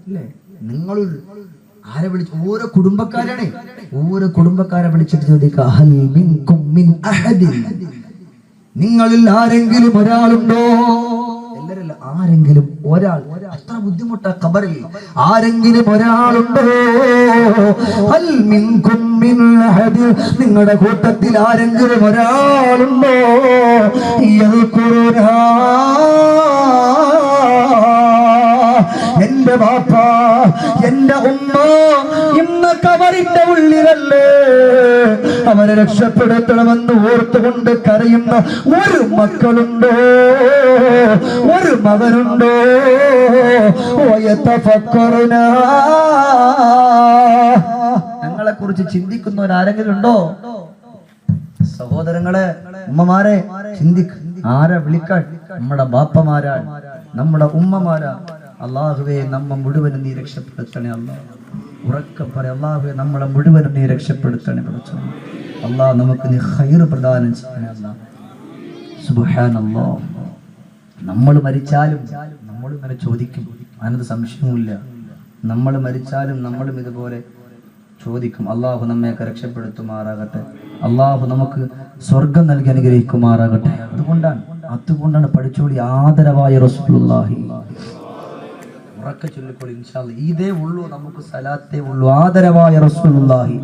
അല്ലേ? നിങ്ങളിൽ ആരെ വിളിച്ചു? ഓരോ കുടുംബക്കാരാണ്, ഓരോ കുടുംബക്കാരെ വിളിച്ചിട്ട് ചോദിക്കുക, ഹൽ മിൻകും മിൻ അഹദിൻ, നിങ്ങളിൽ ആരെങ്കിലും ഒരാളുണ്ടോ? എല്ലാരല്ല, ആരെങ്കിലും ഒരാൾ. അത്ര ബുദ്ധിമുട്ടാ ഖബറിൽ. ആരെങ്കിലും ഒരാളുണ്ടോ? ഹൽ മിൻകും മിൻ അഹദിൻ, നിങ്ങളുടെ കൂട്ടത്തിൽ ആരെങ്കിലും ഒരാളുണ്ടോ? യദ്കുറുനാ, എന്റെ ബാപ്പ എന്റെ ഉമ്മ ഇന്ന് കബറിന്റെ ഉള്ളിലല്ലേ, അവരെ രക്ഷപ്പെടുത്തണമെന്ന് ഓർത്തുകൊണ്ട് കരയുന്ന ഒരു മക്കളുണ്ടോ, ഒരു മകനുണ്ടോ? ഞങ്ങളെ കുറിച്ച് ചിന്തിക്കുന്നവരാരെങ്കിലും ഉണ്ടോ? സഹോദരങ്ങളെ, ഉമ്മമാരെ, ചിന്തിക്ക്. ആരെ വിളിക്കാൻ? നമ്മുടെ ബാപ്പമാരാണ്, നമ്മുടെ ഉമ്മമാരാ. അല്ലാഹുവേ, നമ്മ മുഴുവനും നീ രക്ഷപ്പെടുത്തണേ. അല്ലാഹ് ഉറക്കെ പറയാം, അല്ലാഹുവേ നമ്മളെ മുഴുവനും നീ രക്ഷപ്പെടുത്തണേ. അല്ലാഹ് നമുക്ക് നീ ഖൈർ പ്രദാനം ചെയ്യണേ. അല്ലാഹ് സുബ്ഹാനല്ലാഹ്. നമ്മൾ മരിച്ചാലും നമ്മളും ഇങ്ങനെ ചോദിക്കും, അതിനൊരു സംശയവുമില്ല. നമ്മൾ മരിച്ചാലും നമ്മളും ഇതുപോലെ ചോദിക്കും. അല്ലാഹു നമ്മയൊക്കെ രക്ഷപ്പെടുത്തുമാറാകട്ടെ. അല്ലാഹു നമുക്ക് സ്വർഗം നൽകി അനുഗ്രഹിക്കുമാറാകട്ടെ. അതുകൊണ്ടാണ് പഠിച്ചോളി, ആദരവായ റസൂലുള്ളാഹി ഉറക്കെ ചൊല്ലിക്കോളി ഇൻഷാ അല്ലാഹ്. ഇതേ ഉള്ളൂ നമുക്ക്, സലാത്തേ ഉള്ളൂ. ആദരവായ റസൂലുള്ളാഹി